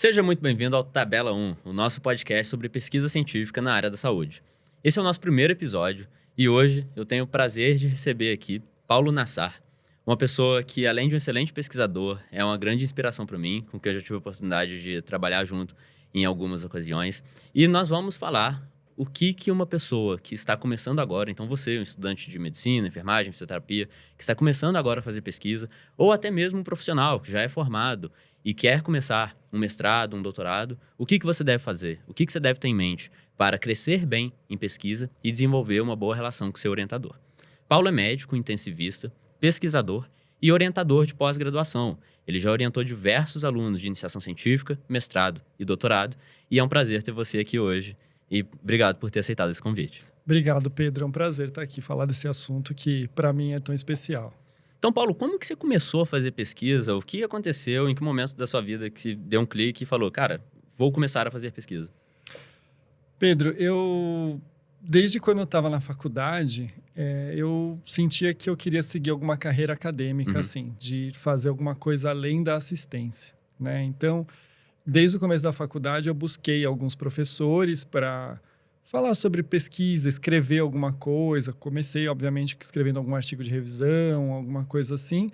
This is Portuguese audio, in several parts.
Seja muito bem-vindo ao Tabela 1, o nosso podcast sobre pesquisa científica na área da saúde. Esse é o nosso primeiro episódio e hoje eu tenho o prazer de receber aqui Paulo Nassar, uma pessoa que, além de um excelente pesquisador, é uma grande inspiração para mim, com quem eu já tive a oportunidade de trabalhar junto em algumas ocasiões. E nós vamos falar o que uma pessoa que está começando agora, então você, um estudante de medicina, enfermagem, fisioterapia, que está começando agora a fazer pesquisa, ou até mesmo um profissional que já é formado e quer começar um mestrado, um doutorado, o que você deve fazer? O que você deve ter em mente para crescer bem em pesquisa e desenvolver uma boa relação com seu orientador? Paulo é médico, intensivista, pesquisador e orientador de pós-graduação. Ele já orientou diversos alunos de iniciação científica, mestrado e doutorado, e é um prazer ter você aqui hoje. E obrigado por ter aceitado esse convite. Obrigado, Pedro. É um prazer estar aqui falar desse assunto que, para mim, é tão especial. Então, Paulo, como que você começou a fazer pesquisa? O que aconteceu? Em que momento da sua vida que você deu um clique e falou, cara, vou começar a fazer pesquisa? Pedro, desde quando eu estava na faculdade, eu sentia que eu queria seguir alguma carreira acadêmica, assim, de fazer alguma coisa além da assistência, né? Então, desde o começo da faculdade, eu busquei alguns professores para falar sobre pesquisa, escrever alguma coisa. Comecei, obviamente, escrevendo algum artigo de revisão, alguma coisa assim.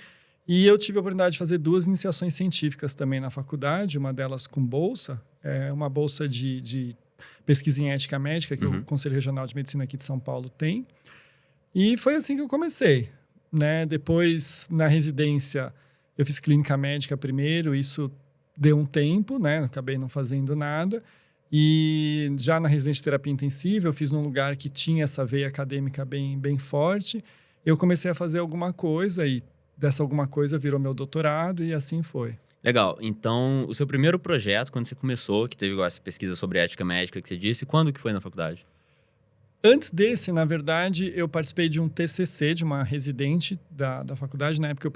E eu tive a oportunidade de fazer 2 iniciações científicas também na faculdade, uma delas com bolsa, uma bolsa de pesquisa em ética médica, que o Conselho Regional de Medicina aqui de São Paulo tem. E foi assim que eu comecei, né? Depois, na residência, eu fiz clínica médica primeiro, isso deu um tempo, né? Acabei não fazendo nada. E já na residência de terapia intensiva, eu fiz num lugar que tinha essa veia acadêmica bem forte. Eu comecei a fazer alguma coisa e dessa alguma coisa virou meu doutorado e assim foi. Legal. Então, o seu primeiro projeto, quando você começou, que teve essa pesquisa sobre ética médica que você disse, quando que foi na faculdade? Antes desse, na verdade, eu participei de um TCC de uma residente da faculdade. Na época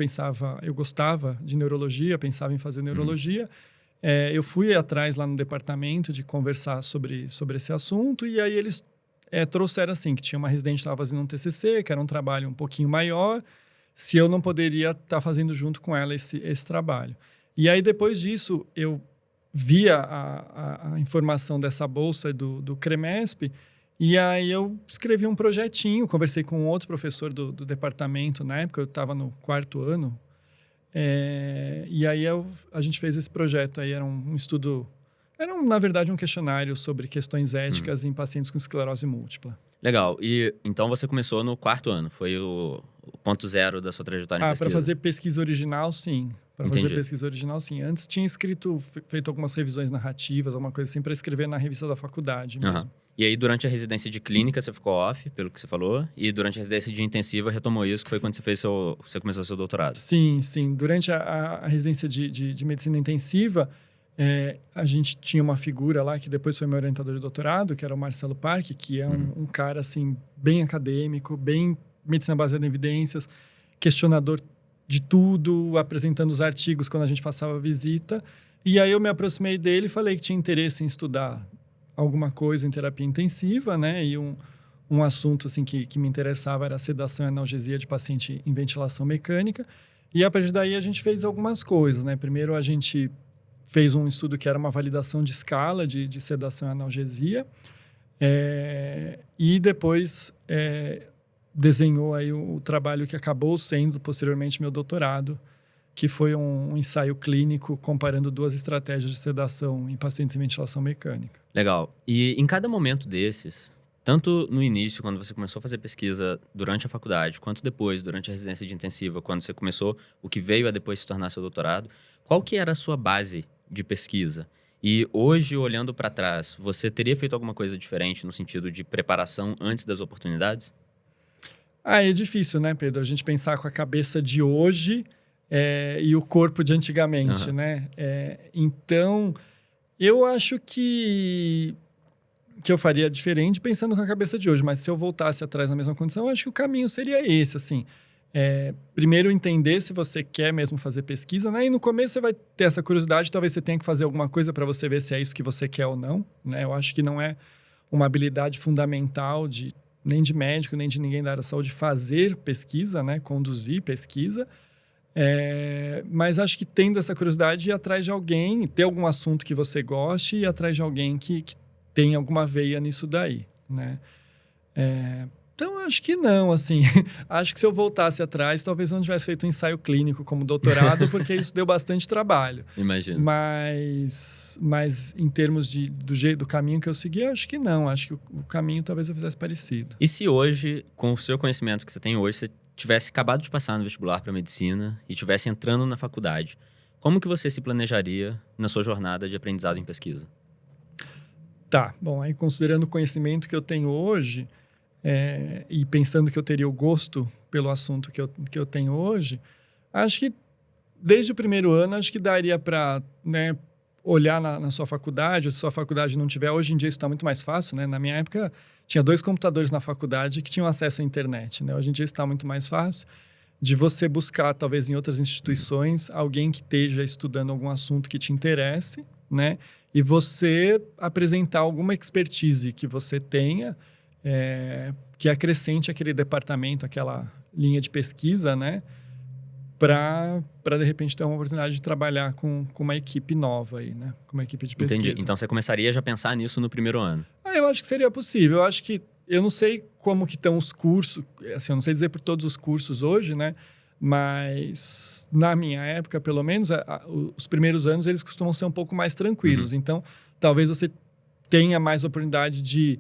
eu gostava de neurologia, pensava em fazer neurologia. Eu fui atrás lá no departamento de conversar sobre esse assunto e aí eles trouxeram assim, que tinha uma residente que estava fazendo um TCC, que era um trabalho um pouquinho maior, se eu não poderia estar fazendo junto com ela esse trabalho. E aí, depois disso, eu vi a informação dessa bolsa do CREMESP e aí eu escrevi um projetinho, conversei com outro professor do departamento na época, eu estava no 4º ano. E aí a gente fez esse projeto aí, era um estudo, na verdade um questionário sobre questões éticas em pacientes com esclerose múltipla. Legal. E então você começou no 4º ano, foi o ponto zero da sua trajetória em pesquisa? Para fazer pesquisa original, sim. Entendi. Antes tinha feito algumas revisões narrativas, alguma coisa assim, para escrever na revista da faculdade mesmo. E aí, durante a residência de clínica, você ficou off, pelo que você falou, e durante a residência de intensiva, retomou isso, que foi quando você começou o seu doutorado. Sim. Durante a residência de medicina intensiva, a gente tinha uma figura lá, que depois foi meu orientador de doutorado, que era o Marcelo Parque, que é um cara, assim, bem acadêmico, bem medicina baseada em evidências, questionador de tudo, apresentando os artigos quando a gente passava a visita. E aí eu me aproximei dele e falei que tinha interesse em estudar alguma coisa em terapia intensiva, né? E um assunto assim, que me interessava era a sedação e analgesia de paciente em ventilação mecânica. E a partir daí a gente fez algumas coisas, né? Primeiro a gente fez um estudo que era uma validação de escala de sedação e analgesia. E depois desenhou aí o trabalho que acabou sendo posteriormente meu doutorado, que foi um ensaio clínico comparando 2 estratégias de sedação em pacientes em ventilação mecânica. Legal. E em cada momento desses, tanto no início, quando você começou a fazer pesquisa durante a faculdade, quanto depois, durante a residência de intensiva, quando você começou o que veio a depois se tornar seu doutorado, qual que era a sua base de pesquisa? E hoje, olhando para trás, você teria feito alguma coisa diferente no sentido de preparação antes das oportunidades? É difícil, né, Pedro? A gente pensar com a cabeça de hoje e o corpo de antigamente, né? Então, eu acho que eu faria diferente pensando com a cabeça de hoje. Mas se eu voltasse atrás na mesma condição, eu acho que o caminho seria esse, assim. Primeiro, entender se você quer mesmo fazer pesquisa, né? E no começo você vai ter essa curiosidade, talvez você tenha que fazer alguma coisa para você ver se é isso que você quer ou não, né? Eu acho que não é uma habilidade fundamental nem de médico, nem de ninguém da área da saúde fazer pesquisa, né? Conduzir pesquisa. Mas acho que tendo essa curiosidade, ir atrás de alguém, ter algum assunto que você goste e ir atrás de alguém que tem alguma veia nisso daí, né? Então, acho que não, assim. Acho que se eu voltasse atrás, talvez eu não tivesse feito um ensaio clínico como doutorado, porque isso deu bastante trabalho. Imagino. Mas em termos do caminho que eu segui, acho que não. Acho que o caminho talvez eu fizesse parecido. E se hoje, com o seu conhecimento que você tem hoje, você tivesse acabado de passar no vestibular para medicina e tivesse entrando na faculdade, como que você se planejaria na sua jornada de aprendizado em pesquisa? Tá, bom, aí considerando o conhecimento que eu tenho hoje, e pensando que eu teria o gosto pelo assunto que eu tenho hoje, acho que desde o primeiro ano, acho que daria para, né, olhar na sua faculdade, ou se sua faculdade não tiver, hoje em dia isso está muito mais fácil, né? Na minha época, tinha 2 computadores na faculdade que tinham acesso à internet, né? Hoje em dia isso está muito mais fácil de você buscar, talvez em outras instituições, alguém que esteja estudando algum assunto que te interesse, né? E você apresentar alguma expertise que você tenha, que acrescente aquele departamento, aquela linha de pesquisa, né? Para de repente ter uma oportunidade de trabalhar com uma equipe nova aí, né? Com uma equipe de pesquisa. Entendi. Então você começaria já a pensar nisso no primeiro ano? Eu acho que seria possível. Eu acho que eu não sei como que estão os cursos, assim, eu não sei dizer por todos os cursos hoje, né? Mas na minha época, pelo menos, os primeiros anos eles costumam ser um pouco mais tranquilos. Então, talvez você tenha mais oportunidade de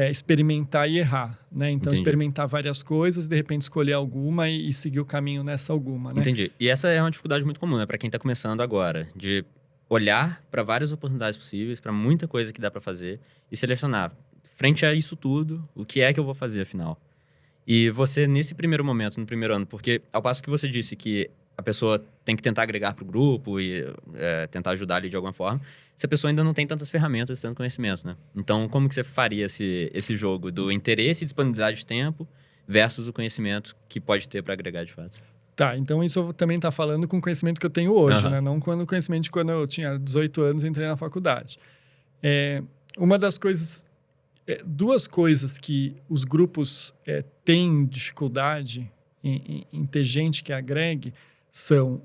experimentar e errar, né? Então, Entendi. experimentar várias coisas, de repente escolher alguma e seguir o caminho nessa alguma, né? Entendi. E essa é uma dificuldade muito comum, né? Para quem está começando agora, de olhar para várias oportunidades possíveis, para muita coisa que dá para fazer e selecionar, frente a isso tudo, o que é que eu vou fazer afinal? E você, nesse primeiro momento, no primeiro ano, porque ao passo que você disse que a pessoa tem que tentar agregar para o grupo e tentar ajudar ali de alguma forma, essa pessoa ainda não tem tantas ferramentas, tanto conhecimento, né? Então, como que você faria esse jogo do interesse e disponibilidade de tempo versus o conhecimento que pode ter para agregar de fato? Tá, então isso eu também tá falando com o conhecimento que eu tenho hoje, Aham. né? Não com o conhecimento de quando eu tinha 18 anos e entrei na faculdade. Uma das coisas... duas coisas que os grupos têm dificuldade em ter gente que agregue são...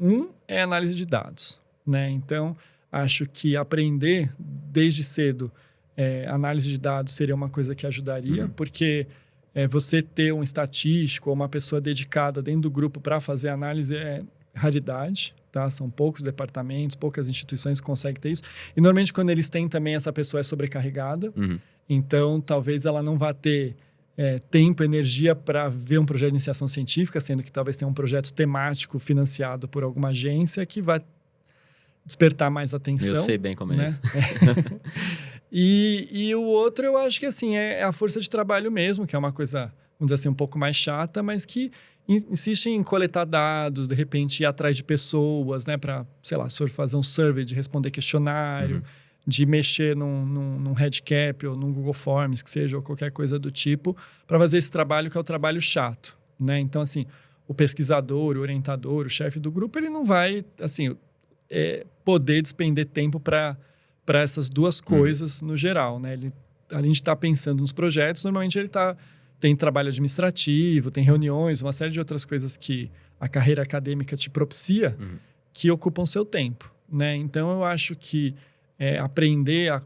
é análise de dados, né? Então, acho que aprender desde cedo análise de dados seria uma coisa que ajudaria, porque você ter um estatístico ou uma pessoa dedicada dentro do grupo para fazer análise é raridade, tá? São poucos departamentos, poucas instituições que conseguem ter isso. E, normalmente, quando eles têm também, essa pessoa é sobrecarregada. Então, talvez ela não vá ter tempo, energia para ver um projeto de iniciação científica, sendo que talvez tenha um projeto temático financiado por alguma agência que vai despertar mais atenção. Eu sei bem como é isso. E o outro, eu acho que assim, é a força de trabalho mesmo, que é uma coisa, vamos dizer assim, um pouco mais chata, mas que insiste em coletar dados, de repente ir atrás de pessoas, né? Para, sei lá, fazer um survey, de responder questionário, de mexer num Redcap ou num Google Forms, que seja, ou qualquer coisa do tipo, para fazer esse trabalho que é o trabalho chato, né? Então, assim, o pesquisador, o orientador, o chefe do grupo, ele não vai, assim, poder despender tempo para essas duas coisas no geral, né? Ele, além de estar pensando nos projetos, normalmente ele tem trabalho administrativo, tem reuniões, uma série de outras coisas que a carreira acadêmica te propicia, que ocupam seu tempo, né? Então, eu acho que aprender a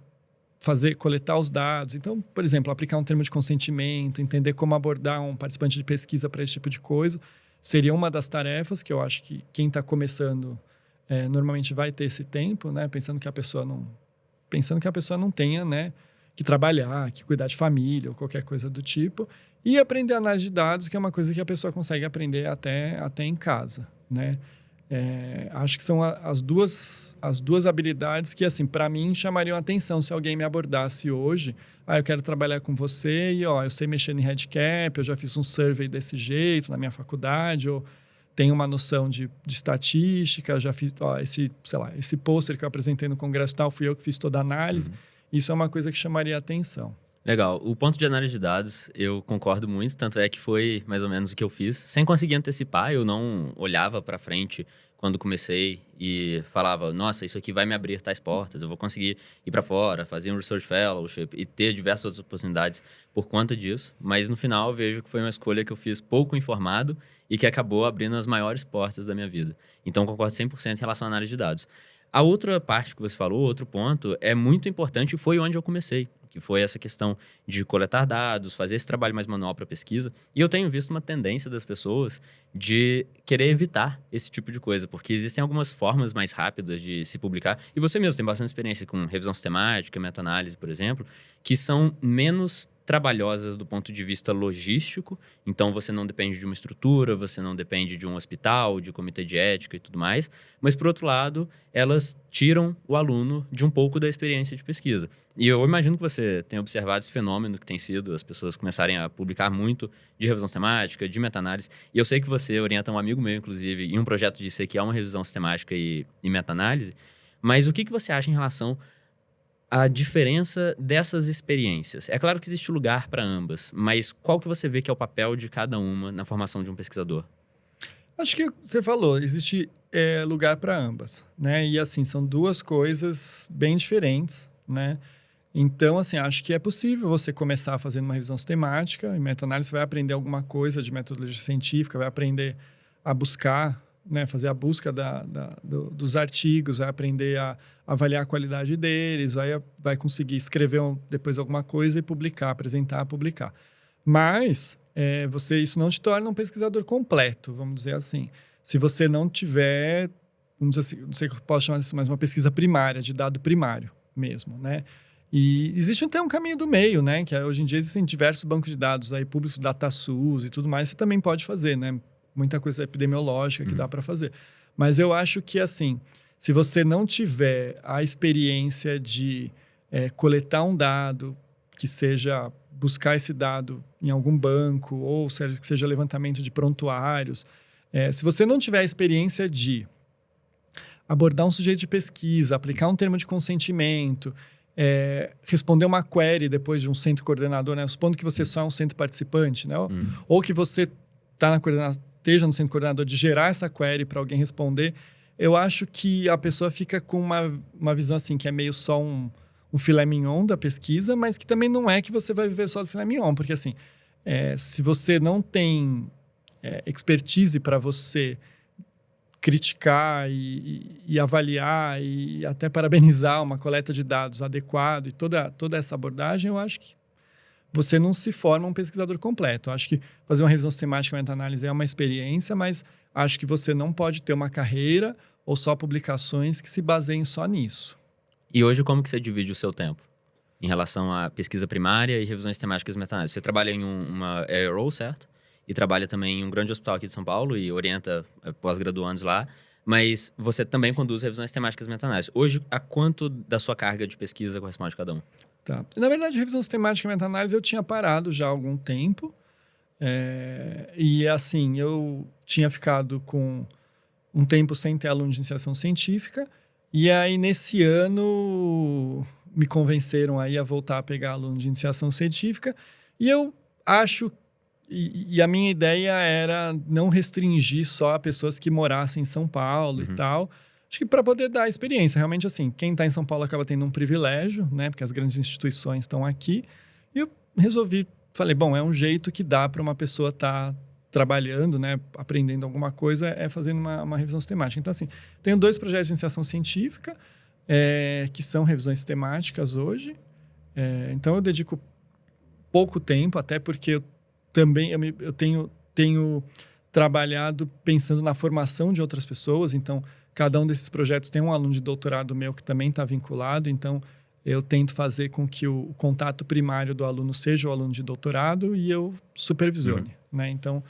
coletar os dados. Então, por exemplo, aplicar um termo de consentimento, entender como abordar um participante de pesquisa para esse tipo de coisa, seria uma das tarefas que eu acho que quem está começando normalmente vai ter esse tempo, né? Pensando que a pessoa não tenha, né, que trabalhar, que cuidar de família ou qualquer coisa do tipo. E aprender análise de dados, que é uma coisa que a pessoa consegue aprender até em casa, né? Acho que são as duas habilidades que, assim, para mim, chamariam atenção se alguém me abordasse hoje. Eu quero trabalhar com você e, eu sei mexer em Redcap, eu já fiz um survey desse jeito na minha faculdade, ou tenho uma noção de estatística, já fiz, esse pôster que eu apresentei no congresso tal, fui eu que fiz toda a análise. Isso é uma coisa que chamaria atenção. Legal. O ponto de análise de dados, eu concordo muito, tanto é que foi mais ou menos o que eu fiz. Sem conseguir antecipar, eu não olhava para frente quando comecei e falava, nossa, isso aqui vai me abrir tais portas, eu vou conseguir ir para fora, fazer um Research Fellowship e ter diversas outras oportunidades por conta disso. Mas no final eu vejo que foi uma escolha que eu fiz pouco informado e que acabou abrindo as maiores portas da minha vida. Então concordo 100% em relação à análise de dados. A outra parte que você falou, outro ponto, é muito importante e foi onde eu comecei, que foi essa questão de coletar dados, fazer esse trabalho mais manual para pesquisa. E eu tenho visto uma tendência das pessoas de querer evitar esse tipo de coisa, porque existem algumas formas mais rápidas de se publicar. E você mesmo tem bastante experiência com revisão sistemática, meta-análise, por exemplo, que são menos trabalhosas do ponto de vista logístico. Então, você não depende de uma estrutura, você não depende de um hospital, de comitê de ética e tudo mais. Mas, por outro lado, elas tiram o aluno de um pouco da experiência de pesquisa. E eu imagino que você tenha observado esse fenômeno que tem sido as pessoas começarem a publicar muito de revisão sistemática, de meta-análise. E eu sei que você orienta um amigo meu, inclusive, em um projeto de IC que é uma revisão sistemática e meta-análise. Mas o que você acha em relação à diferença dessas experiências? É claro que existe lugar para ambas, mas qual que você vê que é o papel de cada uma na formação de um pesquisador? Acho que você falou, existe lugar para ambas, né? E assim, são duas coisas bem diferentes, né? Então, assim, acho que é possível você começar fazendo uma revisão sistemática. Em meta-análise, você vai aprender alguma coisa de metodologia científica, vai aprender a buscar, né, fazer a busca dos artigos, vai aprender a avaliar a qualidade deles, vai conseguir escrever depois alguma coisa e publicar, apresentar, publicar. Mas isso não te torna um pesquisador completo, vamos dizer assim. Se você não tiver, vamos dizer assim, não sei o que eu posso chamar isso, mas uma pesquisa primária, de dado primário mesmo, né? E existe até um caminho do meio, né? Que hoje em dia existem diversos bancos de dados aí, públicos, DataSUS e tudo mais, você também pode fazer, né? Muita coisa epidemiológica que dá para fazer. Mas eu acho que, assim, se você não tiver a experiência de coletar um dado, que seja buscar esse dado em algum banco, ou que seja levantamento de prontuários, se você não tiver a experiência de abordar um sujeito de pesquisa, aplicar um termo de consentimento, responder uma query depois de um centro coordenador, né? Supondo que você só é um centro participante, né? Ou que você esteja no centro coordenador de gerar essa query para alguém responder, eu acho que a pessoa fica com uma visão assim, que é meio só um filé mignon da pesquisa, mas que também não é que você vai viver só do filé mignon, porque assim, se você não tem expertise para você criticar e avaliar e até parabenizar uma coleta de dados adequado e toda essa abordagem, eu acho que você não se forma um pesquisador completo. Eu acho que fazer uma revisão sistemática, meta-análise é uma experiência, mas acho que você não pode ter uma carreira ou só publicações que se baseiem só nisso. E hoje, como que você divide o seu tempo em relação à pesquisa primária e revisões sistemáticas e meta-análise? Você trabalha em uma ARO, certo? E trabalha também em um grande hospital aqui de São Paulo e orienta pós-graduandos lá. Mas você também conduz revisões sistemáticas e meta-análise. Hoje, a quanto da sua carga de pesquisa corresponde cada um? Tá. Na verdade, revisão sistemática e meta-análise eu tinha parado já há algum tempo. E assim, eu tinha ficado com um tempo sem ter aluno de iniciação científica. E aí, nesse ano, me convenceram aí a voltar a pegar aluno de iniciação científica. E eu acho e a minha ideia era não restringir só a pessoas que morassem em São Paulo e tal. Acho que para poder dar experiência. Realmente, assim, quem está em São Paulo acaba tendo um privilégio, né? Porque as grandes instituições estão aqui. E eu falei, bom, é um jeito que dá para uma pessoa estar trabalhando, né? Aprendendo alguma coisa, fazendo uma revisão sistemática. Então, assim, tenho 2 projetos de iniciação científica, que são revisões sistemáticas hoje. Então, eu dedico pouco tempo, até porque eu tenho trabalhado pensando na formação de outras pessoas. Então, cada um desses projetos tem um aluno de doutorado meu que também está vinculado. Então, eu tento fazer com que o contato primário do aluno seja o aluno de doutorado e eu supervisione, né? Então,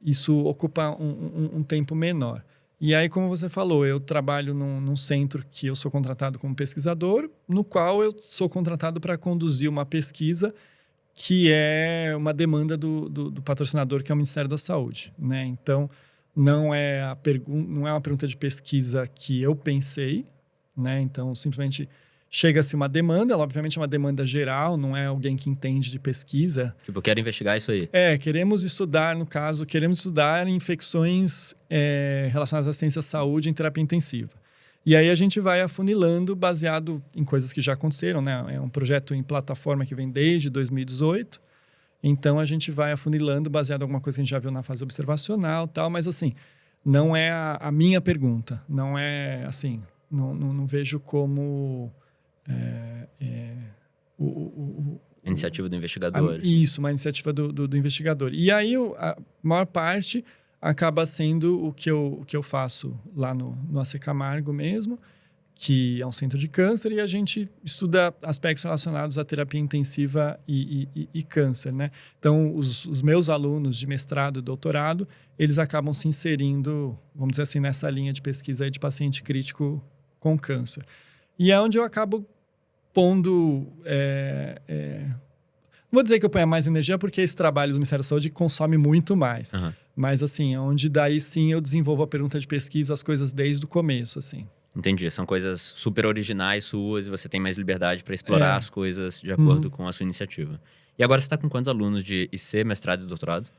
isso ocupa um tempo menor. E aí, como você falou, eu trabalho num centro que eu sou contratado como pesquisador, no qual eu sou contratado para conduzir uma pesquisa que é uma demanda do patrocinador, que é o Ministério da Saúde, né? Então, não é uma pergunta de pesquisa que eu pensei, né? Então, simplesmente chega-se uma demanda, ela obviamente é uma demanda geral, não é alguém que entende de pesquisa. Tipo, eu quero investigar isso aí. Queremos estudar infecções relacionadas à assistência à saúde em terapia intensiva. E aí a gente vai afunilando baseado em coisas que já aconteceram, né? É um projeto em plataforma que vem desde 2018. Então a gente vai afunilando baseado em alguma coisa que a gente já viu na fase observacional e tal, mas assim, não é a minha pergunta. Não é assim, não vejo como... A iniciativa do investigador. Isso, uma iniciativa do investigador. E aí a maior parte acaba sendo o que eu faço lá no AC Camargo mesmo, que é um centro de câncer, e a gente estuda aspectos relacionados à terapia intensiva e câncer, né? Então, os meus alunos de mestrado e doutorado, eles acabam se inserindo, vamos dizer assim, nessa linha de pesquisa aí de paciente crítico com câncer. E é onde eu acabo pondo... Não vou dizer que eu ponho mais energia, porque esse trabalho do Ministério da Saúde consome muito mais. Uhum. Mas, assim, é onde daí sim eu desenvolvo a pergunta de pesquisa, as coisas desde o começo, assim. Entendi. São coisas super originais suas e você tem mais liberdade para explorar as coisas de acordo com a sua iniciativa. E agora você está com quantos alunos de IC, mestrado e doutorado?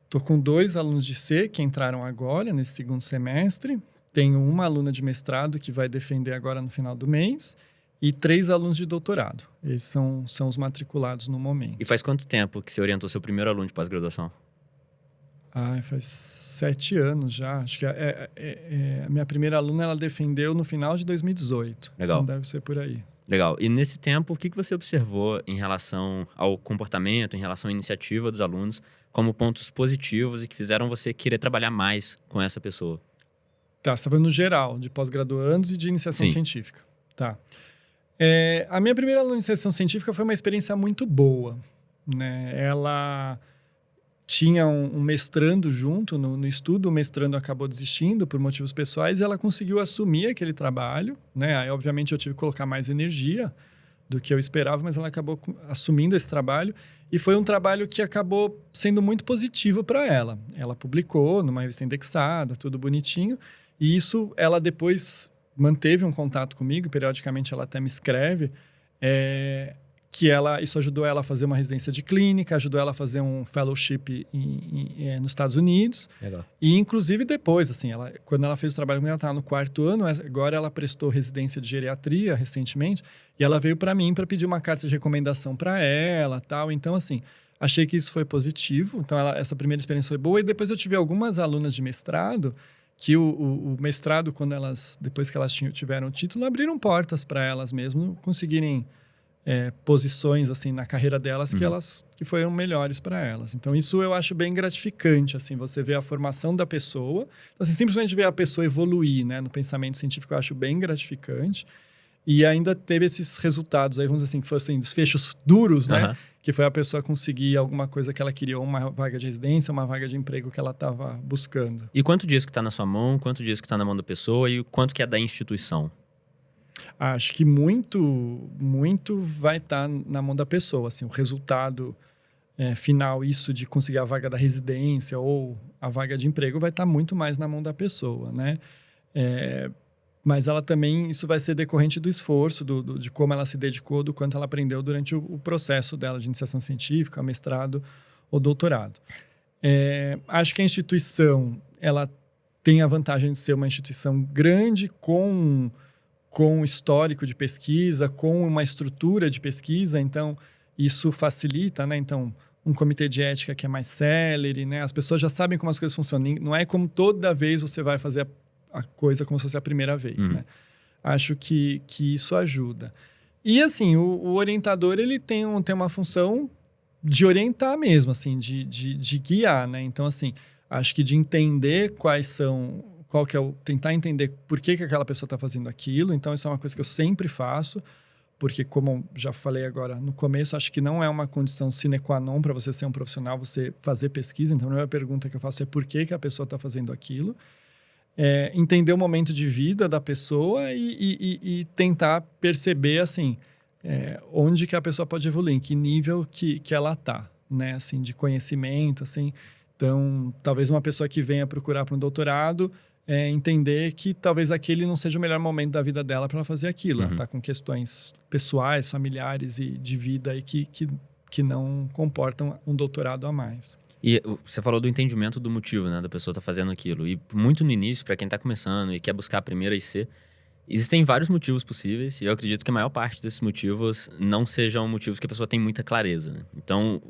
Estou com 2 alunos de IC que entraram agora, nesse segundo semestre. Tenho uma aluna de mestrado que vai defender agora no final do mês. E 3 alunos de doutorado. Esses são os matriculados no momento. E faz quanto tempo que você orientou seu primeiro aluno de pós-graduação? Faz 7 anos já. Acho que a minha primeira aluna ela defendeu no final de 2018. Legal. Então deve ser por aí. Legal. E nesse tempo, o que você observou em relação ao comportamento, em relação à iniciativa dos alunos, como pontos positivos e que fizeram você querer trabalhar mais com essa pessoa? Tá, você está falando no geral, de pós-graduandos e de iniciação científica. Tá. A minha primeira aluna de iniciação científica foi uma experiência muito boa, né? Ela tinha um mestrando junto no estudo, o mestrando acabou desistindo por motivos pessoais e ela conseguiu assumir aquele trabalho, né? Aí, obviamente, eu tive que colocar mais energia do que eu esperava, mas ela acabou assumindo esse trabalho e foi um trabalho que acabou sendo muito positivo para ela. Ela publicou numa revista indexada, tudo bonitinho, e isso ela depois manteve um contato comigo, periodicamente ela até me escreve, que isso ajudou ela a fazer uma residência de clínica, ajudou ela a fazer um fellowship nos Estados Unidos. Legal. E inclusive depois, assim, quando ela fez o trabalho comigo, ela estava no 4º ano, agora ela prestou residência de geriatria recentemente, e ela veio para mim para pedir uma carta de recomendação para ela, tal. Então, assim, achei que isso foi positivo. Então, essa primeira experiência foi boa. E depois eu tive algumas alunas de mestrado que o mestrado, depois que elas tiveram o título, abriram portas para elas mesmo conseguirem posições assim na carreira delas que foram melhores para elas. Então isso eu acho bem gratificante, assim, você vê a formação da pessoa, então, assim, simplesmente ver a pessoa evoluir, né, no pensamento científico eu acho bem gratificante. E ainda teve esses resultados aí, vamos dizer assim, que fossem desfechos duros, né? Que foi a pessoa conseguir alguma coisa que ela queria, ou uma vaga de residência, uma vaga de emprego que ela estava buscando. E quanto disso que está na sua mão, quanto disso que está na mão da pessoa e quanto que é da instituição? Acho que muito vai estar na mão da pessoa, assim, o resultado final, isso de conseguir a vaga da residência ou a vaga de emprego vai estar muito mais na mão da pessoa, né? Mas ela também, isso vai ser decorrente do esforço, de como ela se dedicou, do quanto ela aprendeu durante o processo dela de iniciação científica, mestrado ou doutorado. Acho que a instituição, ela tem a vantagem de ser uma instituição grande com um histórico de pesquisa, com uma estrutura de pesquisa, então isso facilita, né? Então, um comitê de ética que é mais célere, né? As pessoas já sabem como as coisas funcionam. Não é como toda vez você vai fazer a coisa como se fosse a primeira vez, né? Acho que isso ajuda. E, assim, o orientador, ele tem uma função de orientar mesmo, assim, de guiar, né? Então, assim, acho que de entender qual que é tentar entender por que aquela pessoa está fazendo aquilo. Então, isso é uma coisa que eu sempre faço, porque, como já falei agora no começo, acho que não é uma condição sine qua non para você ser um profissional, você fazer pesquisa. Então, a primeira pergunta que eu faço é por que a pessoa está fazendo aquilo. Entender o momento de vida da pessoa e tentar perceber, assim, onde que a pessoa pode evoluir, em que nível que ela está, né? Assim, de conhecimento, assim. Então, talvez uma pessoa que venha procurar para um doutorado, entender que talvez aquele não seja o melhor momento da vida dela para ela fazer aquilo. Ela está com questões pessoais, familiares e de vida aí que não comportam um doutorado a mais. E você falou do entendimento do motivo, né, da pessoa estar fazendo aquilo. E muito no início, para quem está começando e quer buscar a primeira IC, existem vários motivos possíveis e eu acredito que a maior parte desses motivos não sejam motivos que a pessoa tem muita clareza, né? Então,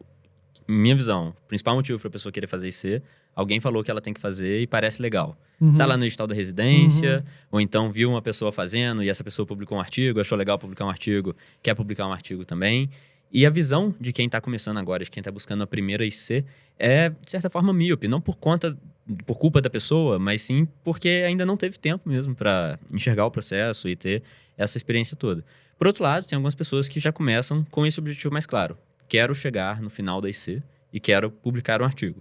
minha visão, o principal motivo para a pessoa querer fazer IC, alguém falou que ela tem que fazer e parece legal. Tá lá no edital da residência, ou então viu uma pessoa fazendo e essa pessoa publicou um artigo, achou legal publicar um artigo, quer publicar um artigo também. E a visão de quem está começando agora, de quem está buscando a primeira IC, é, de certa forma, míope. Não por culpa da pessoa, mas sim porque ainda não teve tempo mesmo para enxergar o processo e ter essa experiência toda. Por outro lado, tem algumas pessoas que já começam com esse objetivo mais claro. Quero chegar no final da IC e quero publicar um artigo.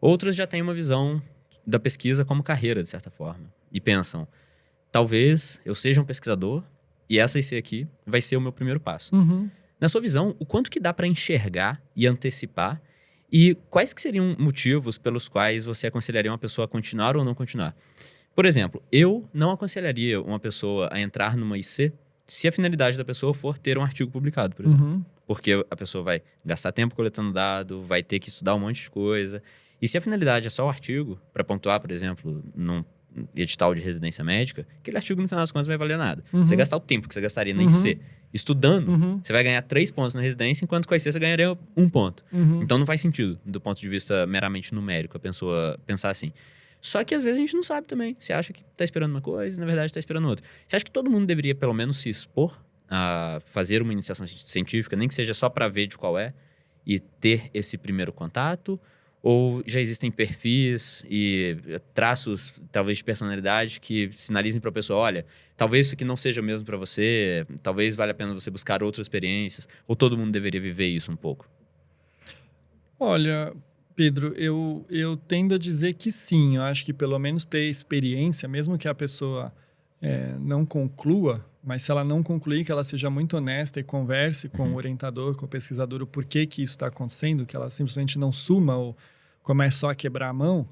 Outras já têm uma visão da pesquisa como carreira, de certa forma. E pensam, talvez eu seja um pesquisador e essa IC aqui vai ser o meu primeiro passo. Na sua visão, o quanto que dá para enxergar e antecipar e quais que seriam motivos pelos quais você aconselharia uma pessoa a continuar ou não continuar? Por exemplo, eu não aconselharia uma pessoa a entrar numa IC se a finalidade da pessoa for ter um artigo publicado, por exemplo. Porque a pessoa vai gastar tempo coletando dado, vai ter que estudar um monte de coisa. E se a finalidade é só o artigo, para pontuar, por exemplo, num edital de residência médica, aquele artigo, no final das contas, não vai valer nada. Você gastar o tempo que você gastaria na IC estudando, você vai ganhar 3 pontos na residência, enquanto com a IC você ganharia 1 ponto. Então não faz sentido, do ponto de vista meramente numérico, a pessoa pensar assim. Só que às vezes a gente não sabe também. Você acha que tá esperando uma coisa e na verdade tá esperando outra. Você acha que todo mundo deveria pelo menos se expor a fazer uma iniciação científica, nem que seja só para ver de qual é, e ter esse primeiro contato? Ou já existem perfis e traços, talvez, de personalidade que sinalizem para a pessoa, olha, talvez isso aqui não seja mesmo para você, talvez valha a pena você buscar outras experiências, ou todo mundo deveria viver isso um pouco? Olha, Pedro, eu tendo a dizer que sim. Eu acho que pelo menos ter experiência, mesmo que a pessoa não conclua, mas se ela não concluir, que ela seja muito honesta e converse com o orientador, com o pesquisador, o porquê que isso está acontecendo, que ela simplesmente não suma ou comece só a quebrar a mão,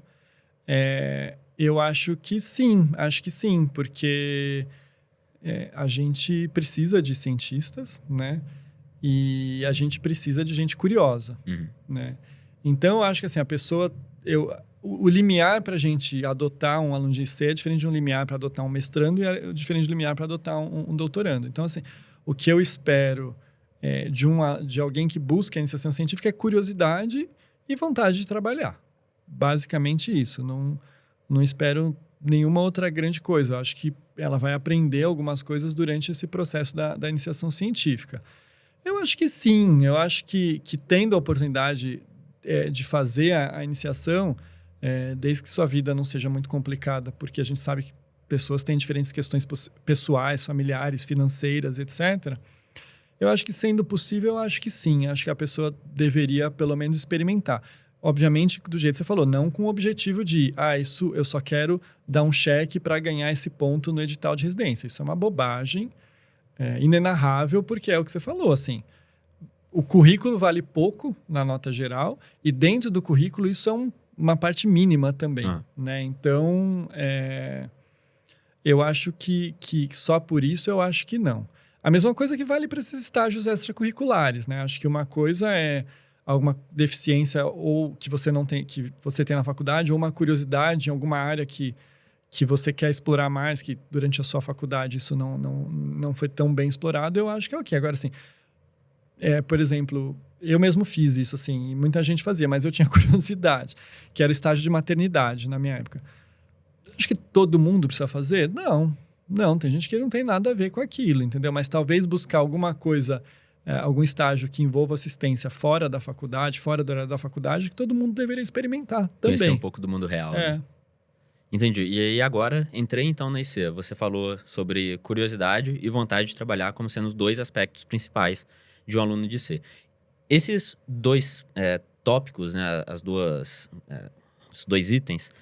eu acho que sim, porque a gente precisa de cientistas, né? E a gente precisa de gente curiosa, né? Então, eu acho que assim, a pessoa... O limiar para a gente adotar um aluno de IC é diferente de um limiar para adotar um mestrando e é diferente de um limiar para adotar um doutorando. Então, assim, o que eu espero de alguém que busca a iniciação científica é curiosidade e vontade de trabalhar. Basicamente isso. Não espero nenhuma outra grande coisa. Eu acho que ela vai aprender algumas coisas durante esse processo da iniciação científica. Eu acho que sim. Eu acho que tendo a oportunidade de fazer a iniciação... desde que sua vida não seja muito complicada, porque a gente sabe que pessoas têm diferentes questões pessoais, familiares, financeiras, etc. Eu acho que sendo possível, eu acho que sim. Acho que a pessoa deveria pelo menos experimentar. Obviamente, do jeito que você falou, não com o objetivo de isso eu só quero dar um cheque para ganhar esse ponto no edital de residência. Isso é uma bobagem inenarrável, porque é o que você falou, assim. O currículo vale pouco na nota geral e dentro do currículo isso é uma parte mínima também, né? Então, eu acho que só por isso eu acho que não. A mesma coisa que vale para esses estágios extracurriculares, né? Acho que uma coisa é alguma deficiência ou que você não tem, que você tem na faculdade, ou uma curiosidade em alguma área que você quer explorar mais, que durante a sua faculdade isso não foi tão bem explorado, eu acho que é ok. Agora, assim, por exemplo... Eu mesmo fiz isso, assim, e muita gente fazia, mas eu tinha curiosidade, que era estágio de maternidade na minha época. Acho que todo mundo precisa fazer? Não, tem gente que não tem nada a ver com aquilo, entendeu? Mas talvez buscar alguma coisa, algum estágio que envolva assistência fora da faculdade, fora do horário da faculdade, que todo mundo deveria experimentar também. Conhecer um pouco do mundo real, né? Entendi. E aí agora, entrei então na IC. Você falou sobre curiosidade e vontade de trabalhar como sendo os 2 aspectos principais de um aluno de IC. Esses 2 tópicos, né, os 2 itens,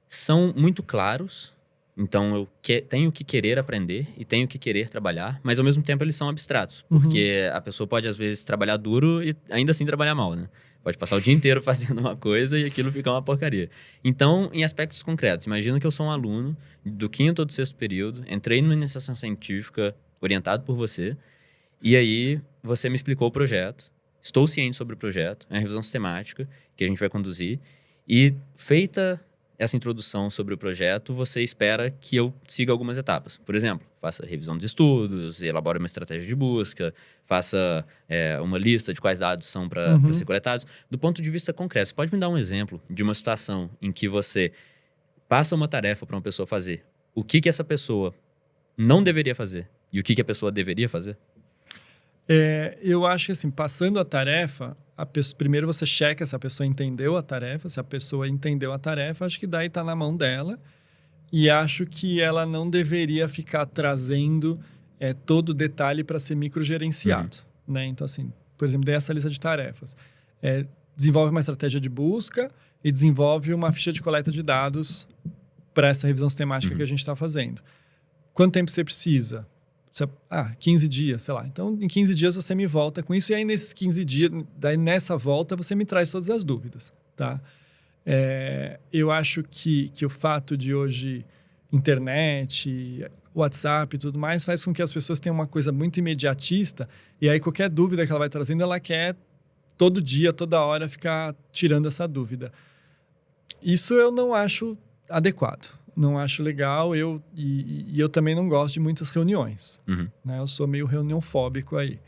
são muito claros. Então, eu tenho que querer aprender e tenho que querer trabalhar, mas ao mesmo tempo eles são abstratos. Porque a pessoa pode, às vezes, trabalhar duro e ainda assim trabalhar mal, né? Pode passar o dia inteiro fazendo uma coisa e aquilo fica uma porcaria. Então, em aspectos concretos, imagina que eu sou um aluno do 5º ou do 6º período, entrei numa iniciação científica orientado por você, e aí você me explicou o projeto, estou ciente sobre o projeto, é uma revisão sistemática que a gente vai conduzir, e feita essa introdução sobre o projeto, você espera que eu siga algumas etapas. Por exemplo, faça revisão de estudos, elabore uma estratégia de busca, faça uma lista de quais dados são para ser coletados. Do ponto de vista concreto, você pode me dar um exemplo de uma situação em que você passa uma tarefa para uma pessoa fazer? O que essa pessoa não deveria fazer e o que a pessoa deveria fazer? Eu acho que, assim, passando a tarefa, primeiro você checa se a pessoa entendeu a tarefa. Se a pessoa entendeu a tarefa, acho que daí está na mão dela. E acho que ela não deveria ficar trazendo todo o detalhe para ser microgerenciado. Né? Então, assim, por exemplo, dessa lista de tarefas. Desenvolve uma estratégia de busca e desenvolve uma ficha de coleta de dados para essa revisão sistemática que a gente está fazendo. Quanto tempo você precisa? 15 dias, sei lá. Então, em 15 dias você me volta com isso. E aí, nesses 15 dias, daí nessa volta, você me traz todas as dúvidas, tá? Eu acho que o fato de hoje internet, WhatsApp e tudo mais faz com que as pessoas tenham uma coisa muito imediatista. E aí, qualquer dúvida que ela vai trazendo, ela quer todo dia, toda hora, ficar tirando essa dúvida. Isso eu não acho adequado. Não acho legal, e eu também não gosto de muitas reuniões. Né? Eu sou meio reuniãofóbico aí.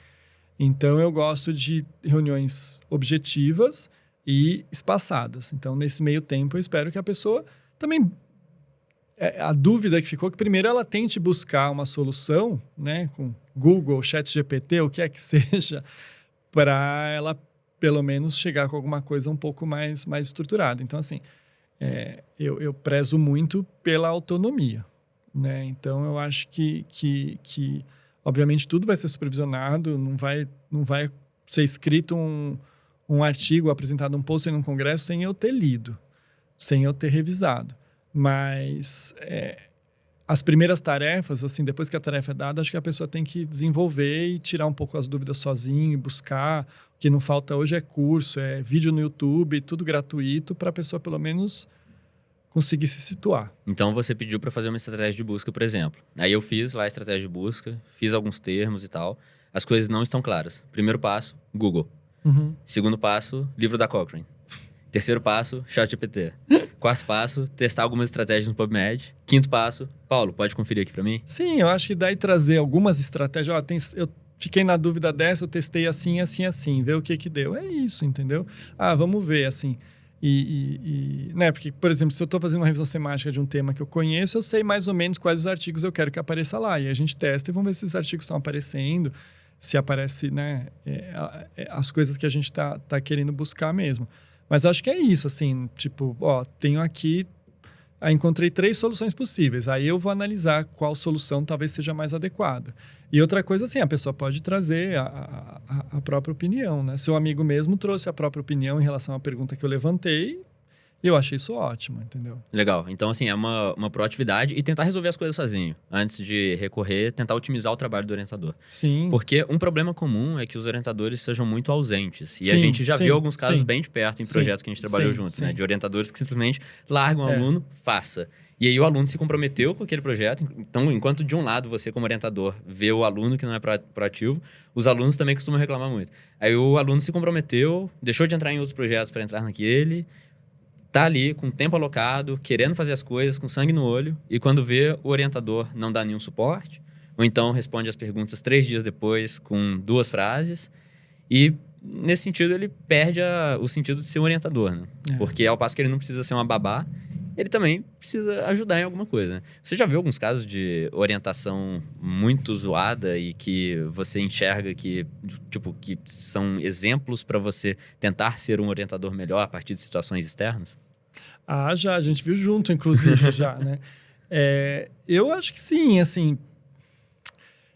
Então, eu gosto de reuniões objetivas e espaçadas. Então, nesse meio tempo, eu espero que a pessoa também... A dúvida que ficou, que primeiro ela tente buscar uma solução, né, com Google, ChatGPT, o que é que seja, para ela, pelo menos, chegar com alguma coisa um pouco mais estruturada. Então, assim... eu prezo muito pela autonomia, né? Então, eu acho que obviamente, tudo vai ser supervisionado, não vai ser escrito um artigo, apresentado um pôster num congresso sem eu ter lido, sem eu ter revisado. Mas as primeiras tarefas, assim, depois que a tarefa é dada, acho que a pessoa tem que desenvolver e tirar um pouco as dúvidas sozinho, buscar. O que não falta hoje é curso, é vídeo no YouTube, tudo gratuito, para a pessoa, pelo menos, conseguir se situar. Então, você pediu para fazer uma estratégia de busca, por exemplo. Aí eu fiz lá a estratégia de busca, fiz alguns termos e tal. As coisas não estão claras. Primeiro passo, Google. Segundo passo, livro da Cochrane. Terceiro passo, ChatGPT. Quarto passo, testar algumas estratégias no PubMed. Quinto passo, Paulo, pode conferir aqui para mim? Sim, eu acho que daí trazer algumas estratégias. Eu fiquei na dúvida dessa, eu testei assim, assim, assim, ver o que deu. É isso, entendeu? Vamos ver, assim. Né? Porque, por exemplo, se eu estou fazendo uma revisão semática de um tema que eu conheço, eu sei mais ou menos quais os artigos eu quero que apareça lá. E a gente testa e vamos ver se esses artigos estão aparecendo, se aparece, né, as coisas que a gente tá querendo buscar mesmo. Mas acho que é isso, assim, tipo, tenho aqui... encontrei 3 soluções possíveis. Aí eu vou analisar qual solução talvez seja mais adequada. E outra coisa, assim, a pessoa pode trazer a própria opinião, né? Seu amigo mesmo trouxe a própria opinião em relação à pergunta que eu levantei. E eu achei isso ótimo, entendeu? Legal. Então, assim, é uma proatividade e tentar resolver as coisas sozinho. Antes de recorrer, tentar otimizar o trabalho do orientador. Sim. Porque um problema comum é que os orientadores sejam muito ausentes. E a gente já viu alguns casos bem de perto em projetos que a gente trabalhou juntos, né? De orientadores que simplesmente largam o aluno, faça. E aí o aluno se comprometeu com aquele projeto. Então, enquanto de um lado você, como orientador, vê o aluno que não é proativo, os alunos também costumam reclamar muito. Aí o aluno se comprometeu, deixou de entrar em outros projetos para entrar naquele... tá ali com o tempo alocado, querendo fazer as coisas, com sangue no olho, e quando vê, o orientador não dá nenhum suporte, ou então responde as perguntas 3 dias depois com 2 frases, e nesse sentido ele perde o sentido de ser um orientador, né? Porque ao passo que ele não precisa ser uma babá, ele também precisa ajudar em alguma coisa, né? Você já viu alguns casos de orientação muito zoada e que você enxerga que, tipo, que são exemplos para você tentar ser um orientador melhor a partir de situações externas? Já. A gente viu junto, inclusive, já, né? Eu acho que sim, assim...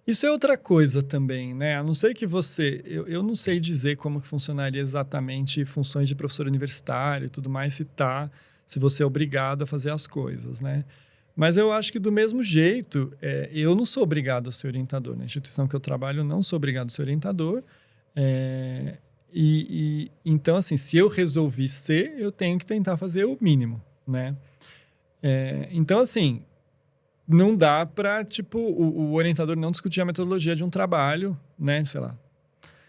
Isso é outra coisa também, né? A não ser que você... Eu não sei dizer como que funcionaria exatamente funções de professor universitário e tudo mais, se você é obrigado a fazer as coisas, né? Mas eu acho que do mesmo jeito, eu não sou obrigado a ser orientador. Na instituição que eu trabalho, eu não sou obrigado a ser orientador. Então, assim, se eu resolvi ser, eu tenho que tentar fazer o mínimo, né? Então, assim, não dá para, tipo, o orientador não discutir a metodologia de um trabalho, né? Sei lá,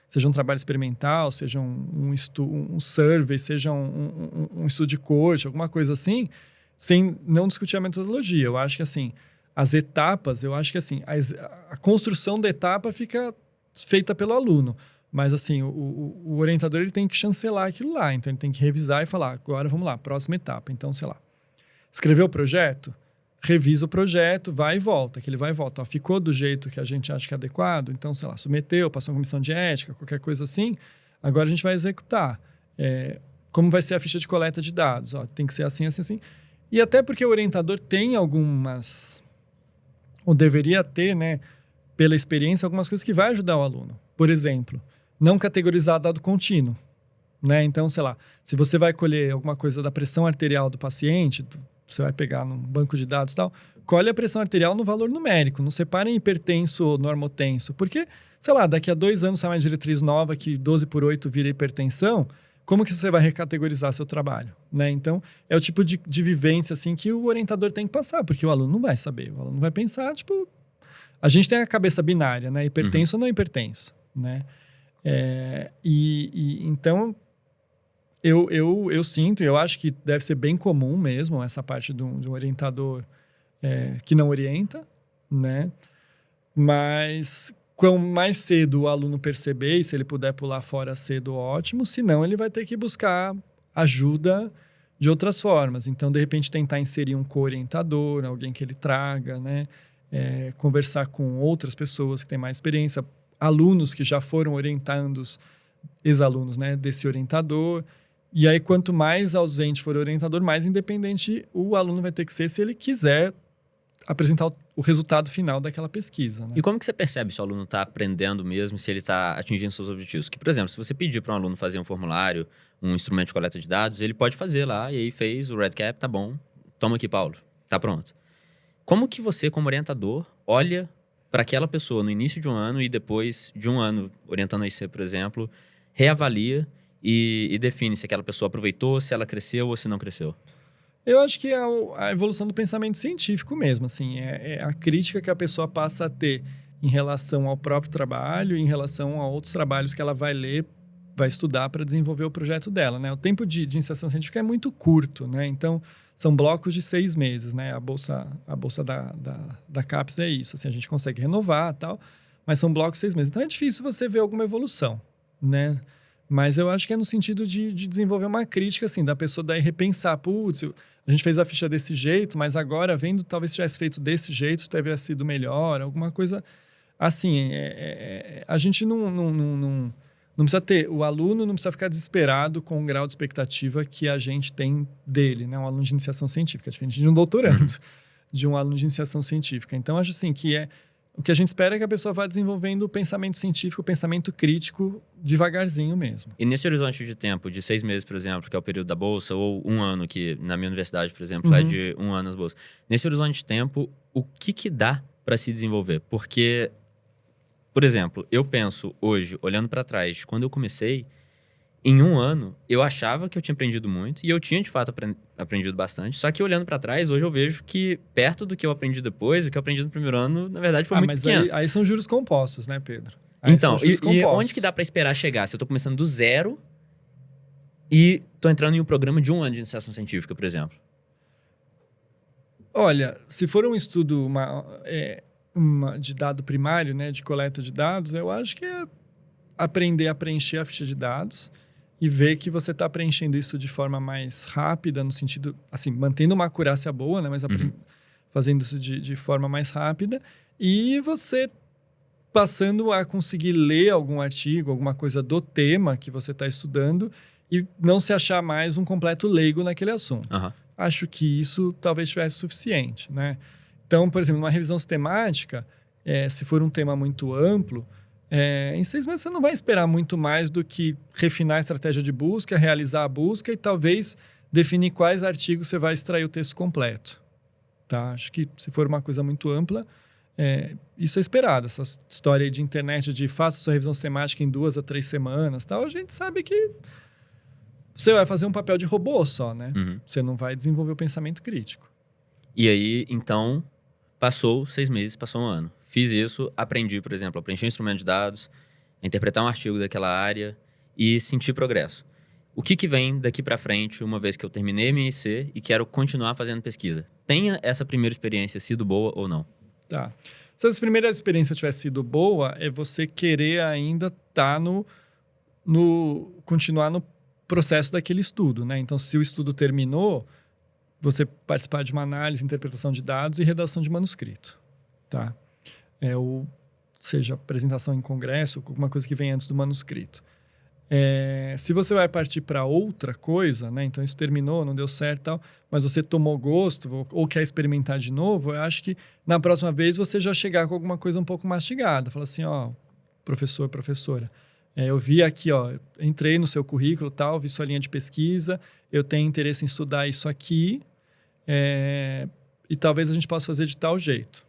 seja um trabalho experimental, seja um survey, seja um estudo de corte, alguma coisa assim, sem não discutir a metodologia. Eu acho que, assim, as etapas, eu acho que, assim, a construção da etapa fica feita pelo aluno. Mas, assim, o orientador ele tem que chancelar aquilo lá. Então, ele tem que revisar e falar, agora vamos lá, próxima etapa. Então, sei lá, escreveu o projeto, revisa o projeto, vai e volta. Que ele vai e volta. Ó, ficou do jeito que a gente acha que é adequado? Então, sei lá, submeteu, passou uma comissão de ética, qualquer coisa assim. Agora a gente vai executar. Como vai ser a ficha de coleta de dados? Ó, tem que ser assim, assim, assim. E até porque o orientador tem algumas... ou deveria ter, né, pela experiência, algumas coisas que vai ajudar o aluno. Por exemplo, não categorizar dado contínuo, né? Então, sei lá, se você vai colher alguma coisa da pressão arterial do paciente, você vai pegar num banco de dados e tal, colhe a pressão arterial no valor numérico, não separa em hipertenso ou normotenso, porque, sei lá, daqui a 2 anos sai uma diretriz nova que 12/8 vira hipertensão, como que você vai recategorizar seu trabalho, né? Então, é o tipo de vivência, assim, que o orientador tem que passar, porque o aluno não vai saber, o aluno vai pensar, tipo... A gente tem a cabeça binária, né? Hipertenso ou não hipertenso, né? Então, eu sinto, eu acho que deve ser bem comum mesmo essa parte de um orientador que não orienta, né? Mas, quanto mais cedo o aluno perceber, e se ele puder pular fora cedo, ótimo. Senão, ele vai ter que buscar ajuda de outras formas. Então, de repente, tentar inserir um co-orientador, alguém que ele traga, né? Conversar com outras pessoas que têm mais experiência, alunos que já foram orientandos, ex-alunos, né, desse orientador. E aí, quanto mais ausente for o orientador, mais independente o aluno vai ter que ser se ele quiser apresentar o resultado final daquela pesquisa, né? E como que você percebe se o aluno está aprendendo mesmo, se ele está atingindo seus objetivos? Que, por exemplo, se você pedir para um aluno fazer um formulário, um instrumento de coleta de dados, ele pode fazer lá, e aí fez o REDCap, tá bom, toma aqui, Paulo, tá pronto. Como que você, como orientador, olha para aquela pessoa no início de um ano e depois de um ano, orientando a IC, por exemplo, reavalia e define se aquela pessoa aproveitou, se ela cresceu ou se não cresceu? Eu acho que é a evolução do pensamento científico mesmo, assim, é a crítica que a pessoa passa a ter em relação ao próprio trabalho, em relação a outros trabalhos que ela vai ler, vai estudar para desenvolver o projeto dela, né? O tempo de iniciação científica é muito curto, né? Então, são blocos de 6 meses, né? A bolsa da CAPES é isso, assim, a gente consegue renovar e tal, mas são blocos de 6 meses. Então, é difícil você ver alguma evolução, né? Mas eu acho que é no sentido de desenvolver uma crítica, assim, da pessoa daí repensar, putz, a gente fez a ficha desse jeito, mas agora, vendo, talvez se tivesse feito desse jeito, teria sido melhor, alguma coisa assim. A gente não precisa ter, o aluno não precisa ficar desesperado com o grau de expectativa que a gente tem dele, né? Um aluno de iniciação científica, diferente de um doutorando, de um aluno de iniciação científica. Então, acho assim que o que a gente espera é que a pessoa vá desenvolvendo o pensamento científico, o pensamento crítico, devagarzinho mesmo. E nesse horizonte de tempo, de 6 meses, por exemplo, que é o período da bolsa, ou 1 ano, que na minha universidade, por exemplo, é de 1 ano as bolsas. Nesse horizonte de tempo, o que dá para se desenvolver? Porque, por exemplo, eu penso hoje, olhando para trás, quando eu comecei, em 1 ano, eu achava que eu tinha aprendido muito, e eu tinha, de fato, aprendido bastante. Só que olhando para trás, hoje eu vejo que perto do que eu aprendi depois, o que eu aprendi no primeiro ano, na verdade, foi muito pequeno. Mas aí são juros compostos, né, Pedro? Aí então, e onde que dá para esperar chegar? Se eu tô começando do zero e tô entrando em um programa de 1 ano de iniciação científica, por exemplo? Olha, se for um estudo de dado primário, né, de coleta de dados, eu acho que é aprender a preencher a ficha de dados e ver que você está preenchendo isso de forma mais rápida, no sentido, assim, mantendo uma acurácia boa, né, mas fazendo isso de forma mais rápida, e você passando a conseguir ler algum artigo, alguma coisa do tema que você está estudando e não se achar mais um completo leigo naquele assunto. Acho que isso talvez tivesse suficiente, né? Então, por exemplo, uma revisão sistemática, se for um tema muito amplo, em 6 meses você não vai esperar muito mais do que refinar a estratégia de busca, realizar a busca e talvez definir quais artigos você vai extrair o texto completo. Tá? Acho que se for uma coisa muito ampla, Isso é esperado, essa história aí de internet de faça sua revisão sistemática em 2 a 3 semanas, tal, a gente sabe que você vai fazer um papel de robô só, né? Uhum. Você não vai desenvolver o pensamento crítico. E aí, então, passou 6 meses, passou 1 ano. Fiz isso, aprendi, por exemplo, a preencher um instrumento de dados, a interpretar um artigo daquela área e senti progresso. O que vem daqui para frente, uma vez que eu terminei minha IC e quero continuar fazendo pesquisa? Tenha essa primeira experiência sido boa ou não? Tá. Se essa primeira experiência tivesse sido boa, é você querer ainda estar continuar no processo daquele estudo, né? Então, se o estudo terminou, você participar de uma análise, interpretação de dados e redação de manuscrito, tá? Seja apresentação em congresso, alguma coisa que vem antes do manuscrito. Se você vai partir para outra coisa, né? Então, isso terminou, não deu certo e tal, mas você tomou gosto ou quer experimentar de novo, eu acho que na próxima vez você já chegar com alguma coisa um pouco mastigada. Fala assim, ó, professor, professora, eu vi aqui, ó, entrei no seu currículo, tal, vi sua linha de pesquisa, eu tenho interesse em estudar isso aqui, e talvez a gente possa fazer de tal jeito.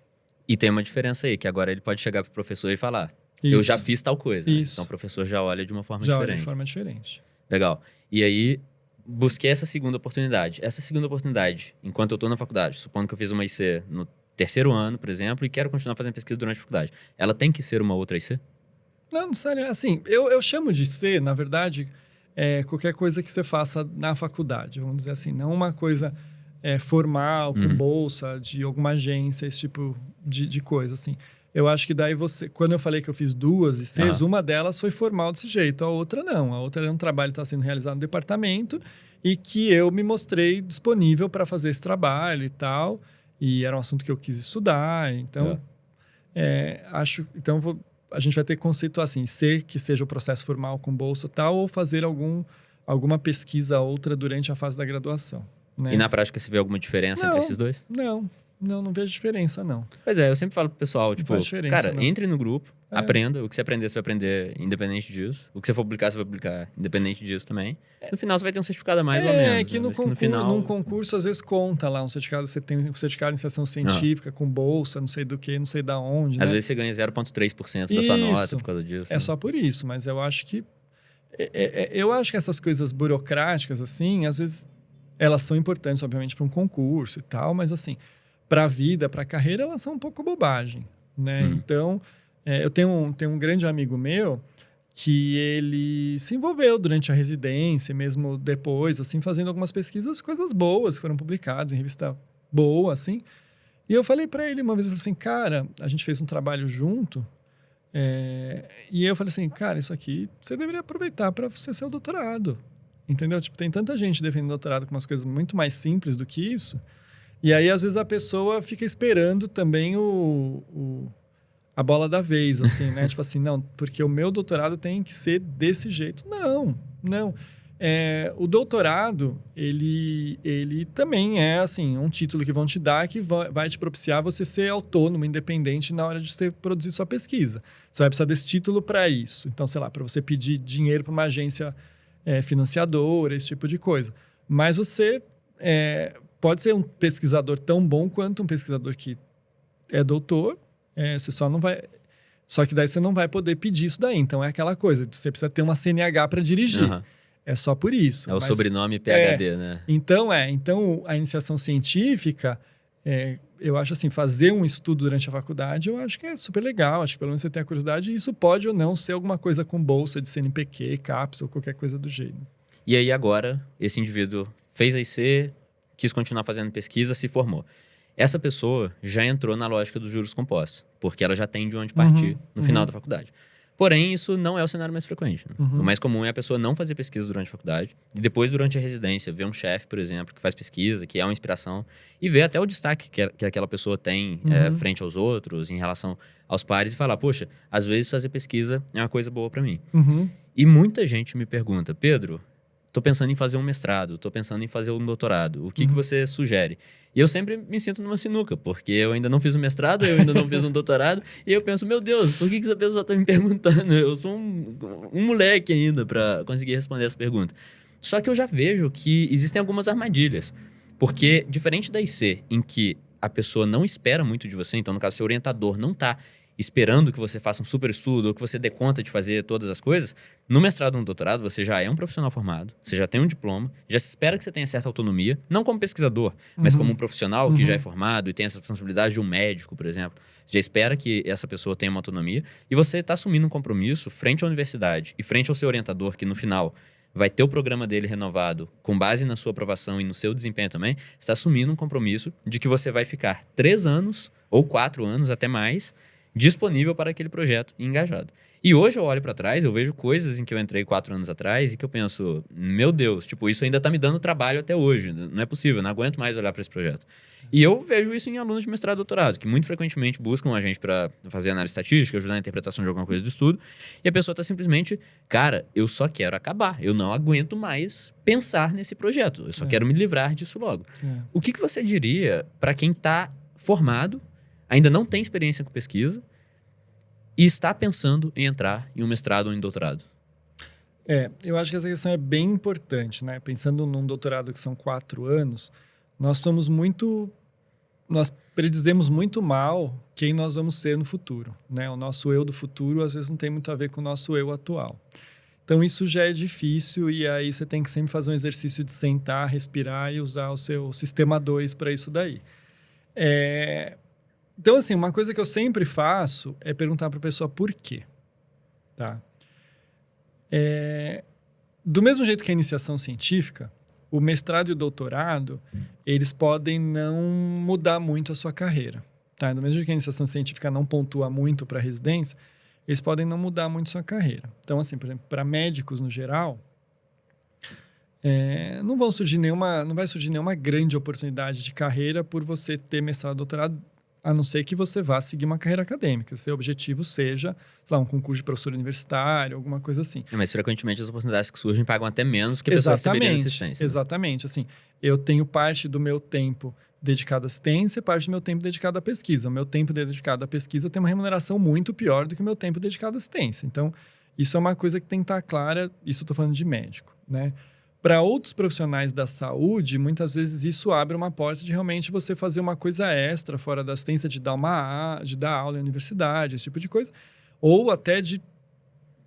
E tem uma diferença aí, que agora ele pode chegar pro professor e falar, Isso. eu já fiz tal coisa. Isso. Então o professor já olha de uma forma Já diferente. olha de forma diferente. Legal. E aí, busquei essa segunda oportunidade. Essa segunda oportunidade, enquanto eu estou na faculdade, supondo que eu fiz uma IC no 3º ano, por exemplo, e quero continuar fazendo pesquisa durante a faculdade, ela tem que ser uma outra IC? Não, sério, assim, eu chamo de IC, na verdade, qualquer coisa que você faça na faculdade, vamos dizer assim, não uma coisa formal, com bolsa, de alguma agência, esse tipo de coisa, assim. Eu acho que daí quando eu falei que eu fiz 2 ICs, uma delas foi formal desse jeito, a outra não. A outra era um trabalho que está sendo realizado no departamento e que eu me mostrei disponível para fazer esse trabalho e tal. E era um assunto que eu quis estudar, então a gente vai ter que conceituar assim, que seja o processo formal com bolsa e tal, ou fazer alguma pesquisa outra durante a fase da graduação. Né? E na prática você vê alguma diferença entre esses dois? Não vejo diferença, não. Pois eu sempre falo pro pessoal, tipo, cara, não. Entre no grupo, aprenda. O que você aprender, você vai aprender independente disso. O que você for publicar, você vai publicar independente disso também. No final, você vai ter um certificado a mais ou menos. Que no final... num concurso, às vezes, conta lá um certificado. Você tem um certificado em iniciação científica, com bolsa, não sei do que, não sei da onde. Às vezes, você ganha 0,3% da sua nota por causa disso. Só por isso, mas eu acho que... eu acho que essas coisas burocráticas, assim, às vezes, elas são importantes, obviamente, para um concurso e tal, mas, assim... para a vida, para a carreira, elas são um pouco bobagem, né? Então, eu tenho um grande amigo meu que ele se envolveu durante a residência, mesmo depois, assim, fazendo algumas pesquisas, coisas boas que foram publicadas em revista boa, assim. E eu falei para ele uma vez, eu falei assim, cara, a gente fez um trabalho junto, e eu falei assim, cara, isso aqui você deveria aproveitar para você ser o doutorado, entendeu? Tipo, tem tanta gente defendendo doutorado com umas coisas muito mais simples do que isso. E aí, às vezes, a pessoa fica esperando também a bola da vez, assim, né? Tipo assim, não, porque o meu doutorado tem que ser desse jeito. Não. O doutorado, ele também é, assim, um título que vão te dar que vai te propiciar você ser autônomo, independente na hora de você produzir sua pesquisa. Você vai precisar desse título para isso. Então, sei lá, para você pedir dinheiro para uma agência financiadora, esse tipo de coisa. Mas você... pode ser um pesquisador tão bom quanto um pesquisador que é doutor, você só não vai... Só que daí você não vai poder pedir isso daí. Então, é aquela coisa, você precisa ter uma CNH para dirigir. É só por isso. É o sobrenome PhD, né? Então, a iniciação científica, eu acho assim, fazer um estudo durante a faculdade, eu acho que é super legal. Acho que pelo menos você tem a curiosidade. E isso pode ou não ser alguma coisa com bolsa de CNPq, CAPES ou qualquer coisa do jeito. E aí, agora, esse indivíduo fez a IC... quis continuar fazendo pesquisa, se formou. Essa pessoa já entrou na lógica dos juros compostos, porque ela já tem de onde partir no final da faculdade. Porém, isso não é o cenário mais frequente. Né? O mais comum é a pessoa não fazer pesquisa durante a faculdade e depois, durante a residência, ver um chefe, por exemplo, que faz pesquisa, que é uma inspiração, e ver até o destaque que aquela pessoa tem frente aos outros, em relação aos pares, e falar, poxa, às vezes fazer pesquisa é uma coisa boa para mim. E muita gente me pergunta, Pedro... tô pensando em fazer um mestrado, tô pensando em fazer um doutorado. O que você sugere? E eu sempre me sinto numa sinuca, porque eu ainda não fiz um mestrado, eu ainda não fiz um doutorado, e eu penso, meu Deus, por que essa pessoa tá me perguntando? Eu sou um moleque ainda para conseguir responder essa pergunta. Só que eu já vejo que existem algumas armadilhas, porque diferente da IC, em que a pessoa não espera muito de você, então, no caso, seu orientador não está esperando que você faça um super estudo ou que você dê conta de fazer todas as coisas, no mestrado ou no doutorado você já é um profissional formado, você já tem um diploma, já se espera que você tenha certa autonomia, não como pesquisador, mas como um profissional que já é formado e tem essa responsabilidade de um médico, por exemplo. Você já espera que essa pessoa tenha uma autonomia e você está assumindo um compromisso frente à universidade e frente ao seu orientador, que no final vai ter o programa dele renovado com base na sua aprovação e no seu desempenho também, está assumindo um compromisso de que você vai ficar 3 anos ou 4 anos, até mais, disponível para aquele projeto e engajado. E hoje eu olho para trás, eu vejo coisas em que eu entrei 4 anos atrás e que eu penso, meu Deus, tipo, isso ainda tá me dando trabalho até hoje, não é possível, não aguento mais olhar para esse projeto. E eu vejo isso em alunos de mestrado e doutorado, que muito frequentemente buscam a gente para fazer análise estatística, ajudar na interpretação de alguma coisa do estudo, e a pessoa tá simplesmente, cara, eu só quero acabar, eu não aguento mais pensar nesse projeto, eu só quero me livrar disso logo. O que você diria para quem tá formado, ainda não tem experiência com pesquisa e está pensando em entrar em um mestrado ou em doutorado? Eu acho que essa questão é bem importante, né? Pensando num doutorado que são 4 anos, nós predizemos muito mal quem nós vamos ser no futuro, né? O nosso eu do futuro, às vezes, não tem muito a ver com o nosso eu atual. Então, isso já é difícil e aí você tem que sempre fazer um exercício de sentar, respirar e usar o seu sistema 2 para isso daí. Então, assim, uma coisa que eu sempre faço é perguntar para a pessoa por quê, tá? Do mesmo jeito que a iniciação científica, o mestrado e o doutorado, eles podem não mudar muito a sua carreira, tá? Do mesmo jeito que a iniciação científica não pontua muito para a residência, eles podem não mudar muito a sua carreira. Então, assim, por exemplo, para médicos no geral, não vai surgir nenhuma grande oportunidade de carreira por você ter mestrado e doutorado, a não ser que você vá seguir uma carreira acadêmica. Seu objetivo seja, sei lá, um concurso de professor universitário, alguma coisa assim. Mas, frequentemente, as oportunidades que surgem pagam até menos que a pessoa receberia assistência. Exatamente. Assim, eu tenho parte do meu tempo dedicado à assistência e parte do meu tempo dedicado à pesquisa. O meu tempo dedicado à pesquisa tem uma remuneração muito pior do que o meu tempo dedicado à assistência. Então, isso é uma coisa que tem que estar clara. Isso eu estou falando de médico, né? Para outros profissionais da saúde, muitas vezes isso abre uma porta de realmente você fazer uma coisa extra fora da assistência, de dar aula em universidade, esse tipo de coisa. Ou até de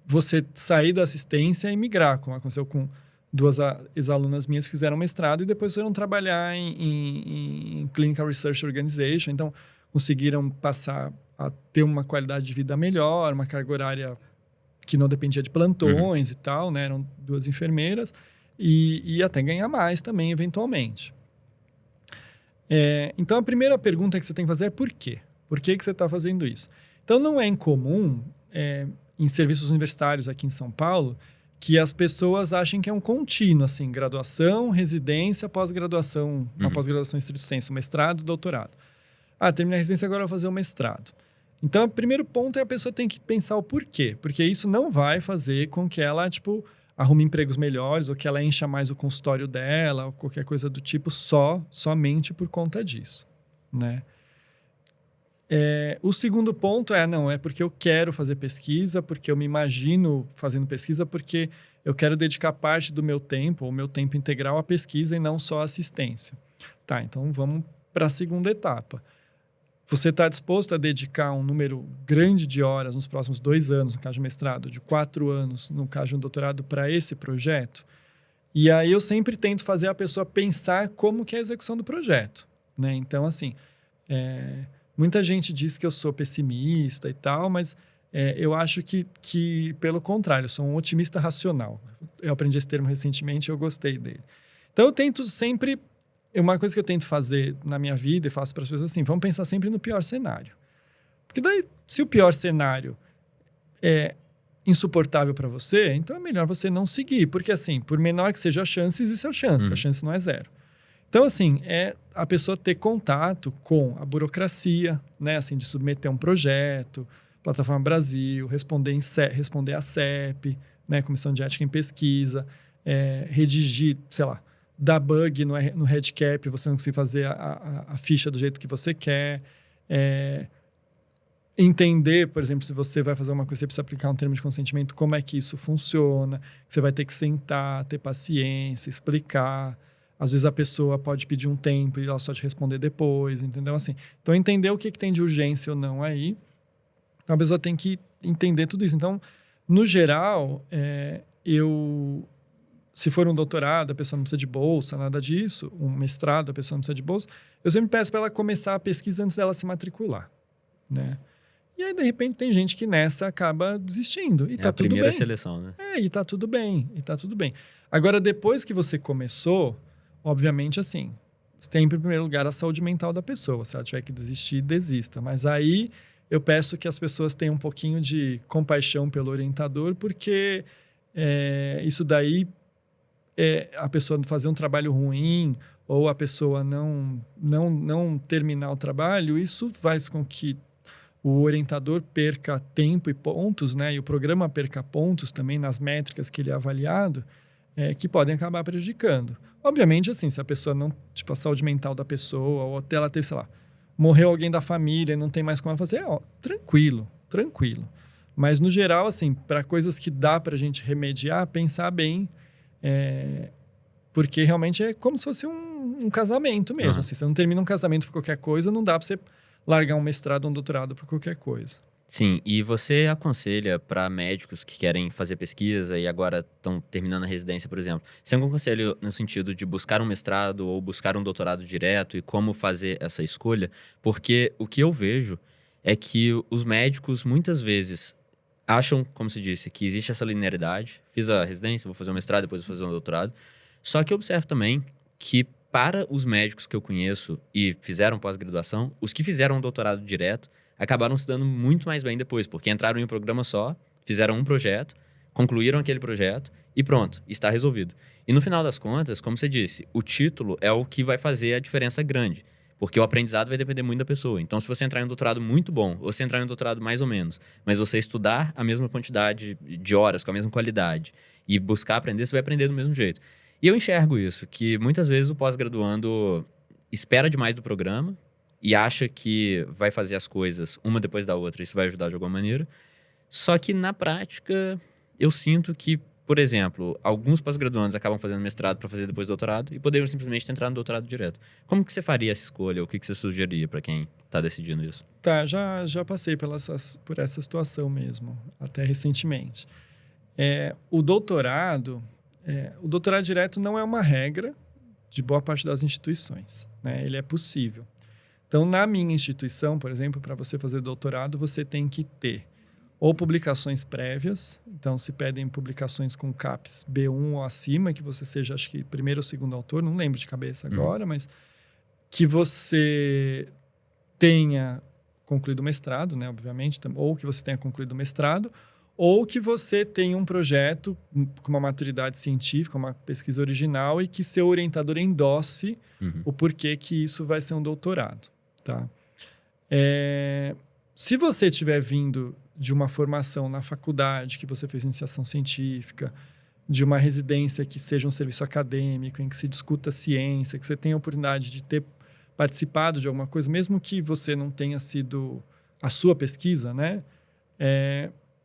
você sair da assistência e migrar, como aconteceu com 2 ex-alunas minhas que fizeram mestrado e depois foram trabalhar em Clinical Research Organization. Então, conseguiram passar a ter uma qualidade de vida melhor, uma carga horária que não dependia de plantões e tal, né? Eram 2 enfermeiras. E até ganhar mais também, eventualmente. Então, a primeira pergunta que você tem que fazer é por quê? Por que você está fazendo isso? Então, não é incomum, em serviços universitários aqui em São Paulo, que as pessoas achem que é um contínuo, assim, graduação, residência, pós-graduação, uma pós-graduação em estrito senso, mestrado, doutorado. Terminei a residência, agora vou fazer o mestrado. Então, o primeiro ponto é a pessoa tem que pensar o porquê, porque isso não vai fazer com que ela, arrume empregos melhores ou que ela encha mais o consultório dela ou qualquer coisa do tipo somente por conta disso, né? O segundo ponto é porque eu quero fazer pesquisa, porque eu me imagino fazendo pesquisa, porque eu quero dedicar parte do meu tempo, ou meu tempo integral à pesquisa e não só à assistência. Tá, então vamos para a segunda etapa. Você está disposto a dedicar um número grande de horas nos próximos 2 anos, no caso de mestrado, de 4 anos, no caso de um doutorado, para esse projeto? E aí eu sempre tento fazer a pessoa pensar como que é a execução do projeto, né? Então, assim, muita gente diz que eu sou pessimista e tal, mas eu acho que, pelo contrário, eu sou um otimista racional. Eu aprendi esse termo recentemente e eu gostei dele. Então, eu tento sempre... Uma coisa que eu tento fazer na minha vida e faço para as pessoas assim, vamos pensar sempre no pior cenário. Porque daí, se o pior cenário é insuportável para você, então é melhor você não seguir. Porque assim, por menor que seja a chance, existe a chance. A chance não é 0. Então, assim, a pessoa ter contato com a burocracia, né? Assim, de submeter um projeto, Plataforma Brasil, responder à CEP, né? Comissão de Ética em Pesquisa, redigir, sei lá, dar bug no REDCap, você não conseguir fazer a ficha do jeito que você quer. Entender, por exemplo, se você vai fazer uma coisa, você precisa aplicar um termo de consentimento, como é que isso funciona. Você vai ter que sentar, ter paciência, explicar. Às vezes a pessoa pode pedir um tempo e ela só te responder depois, entendeu? Assim, então, entender o que tem de urgência ou não aí, a pessoa tem que entender tudo isso. Então, no geral, se for um doutorado, a pessoa não precisa de bolsa, nada disso. Um mestrado, a pessoa não precisa de bolsa. Eu sempre peço para ela começar a pesquisa antes dela se matricular, né? E aí, de repente, tem gente que nessa acaba desistindo. E tá tudo bem. É a primeira seleção, né? E tá tudo bem. Agora, depois que você começou, obviamente, assim, sempre, em primeiro lugar, a saúde mental da pessoa. Se ela tiver que desistir, desista. Mas aí, eu peço que as pessoas tenham um pouquinho de compaixão pelo orientador, porque isso daí, a pessoa fazer um trabalho ruim ou a pessoa não terminar o trabalho, isso faz com que o orientador perca tempo e pontos, né? E o programa perca pontos também nas métricas que ele é avaliado, que podem acabar prejudicando. Obviamente, assim, se a pessoa não... Tipo, a saúde mental da pessoa, ou até ela ter, sei lá, morreu alguém da família e não tem mais como ela fazer, tranquilo. Mas, no geral, assim, para coisas que dá para a gente remediar, pensar bem, porque realmente é como se fosse um casamento mesmo. Assim, você não termina um casamento por qualquer coisa, não dá para você largar um mestrado ou um doutorado por qualquer coisa. Sim, e você aconselha para médicos que querem fazer pesquisa e agora estão terminando a residência, por exemplo, você não aconselha no sentido de buscar um mestrado ou buscar um doutorado direto e como fazer essa escolha? Porque o que eu vejo é que os médicos muitas vezes acham, como se disse, que existe essa linearidade. Fiz a residência, vou fazer um mestrado, depois vou fazer um doutorado. Só que eu observo também que para os médicos que eu conheço e fizeram pós-graduação, os que fizeram um doutorado direto acabaram se dando muito mais bem depois, porque entraram em um programa só, fizeram um projeto, concluíram aquele projeto e pronto, está resolvido. E no final das contas, como você disse, o título é o que vai fazer a diferença grande, porque o aprendizado vai depender muito da pessoa. Então, se você entrar em um doutorado muito bom, ou se entrar em um doutorado mais ou menos, mas você estudar a mesma quantidade de horas, com a mesma qualidade, e buscar aprender, você vai aprender do mesmo jeito. E eu enxergo isso, que muitas vezes o pós-graduando espera demais do programa e acha que vai fazer as coisas uma depois da outra, isso vai ajudar de alguma maneira. Só que, na prática, eu sinto que, por exemplo, alguns pós-graduandos acabam fazendo mestrado para fazer depois doutorado e poderiam simplesmente entrar no doutorado direto. Como que você faria essa escolha? O que você sugeriria para quem está decidindo isso? Tá, já passei por essa situação mesmo, até recentemente. O doutorado direto não é uma regra de boa parte das instituições, né? Ele é possível. Então, na minha instituição, por exemplo, para você fazer doutorado, você tem que ter ou publicações prévias, então se pedem publicações com CAPES B1 ou acima, que você seja, acho que, primeiro ou segundo autor, não lembro de cabeça agora, mas que você tenha concluído o mestrado, né, obviamente, ou que você tenha concluído o mestrado, ou que você tenha um projeto com uma maturidade científica, uma pesquisa original e que seu orientador endosse o porquê que isso vai ser um doutorado, tá? Se você tiver vindo de uma formação na faculdade, que você fez iniciação científica, de uma residência que seja um serviço acadêmico, em que se discuta ciência, que você tenha a oportunidade de ter participado de alguma coisa, mesmo que você não tenha sido a sua pesquisa, né?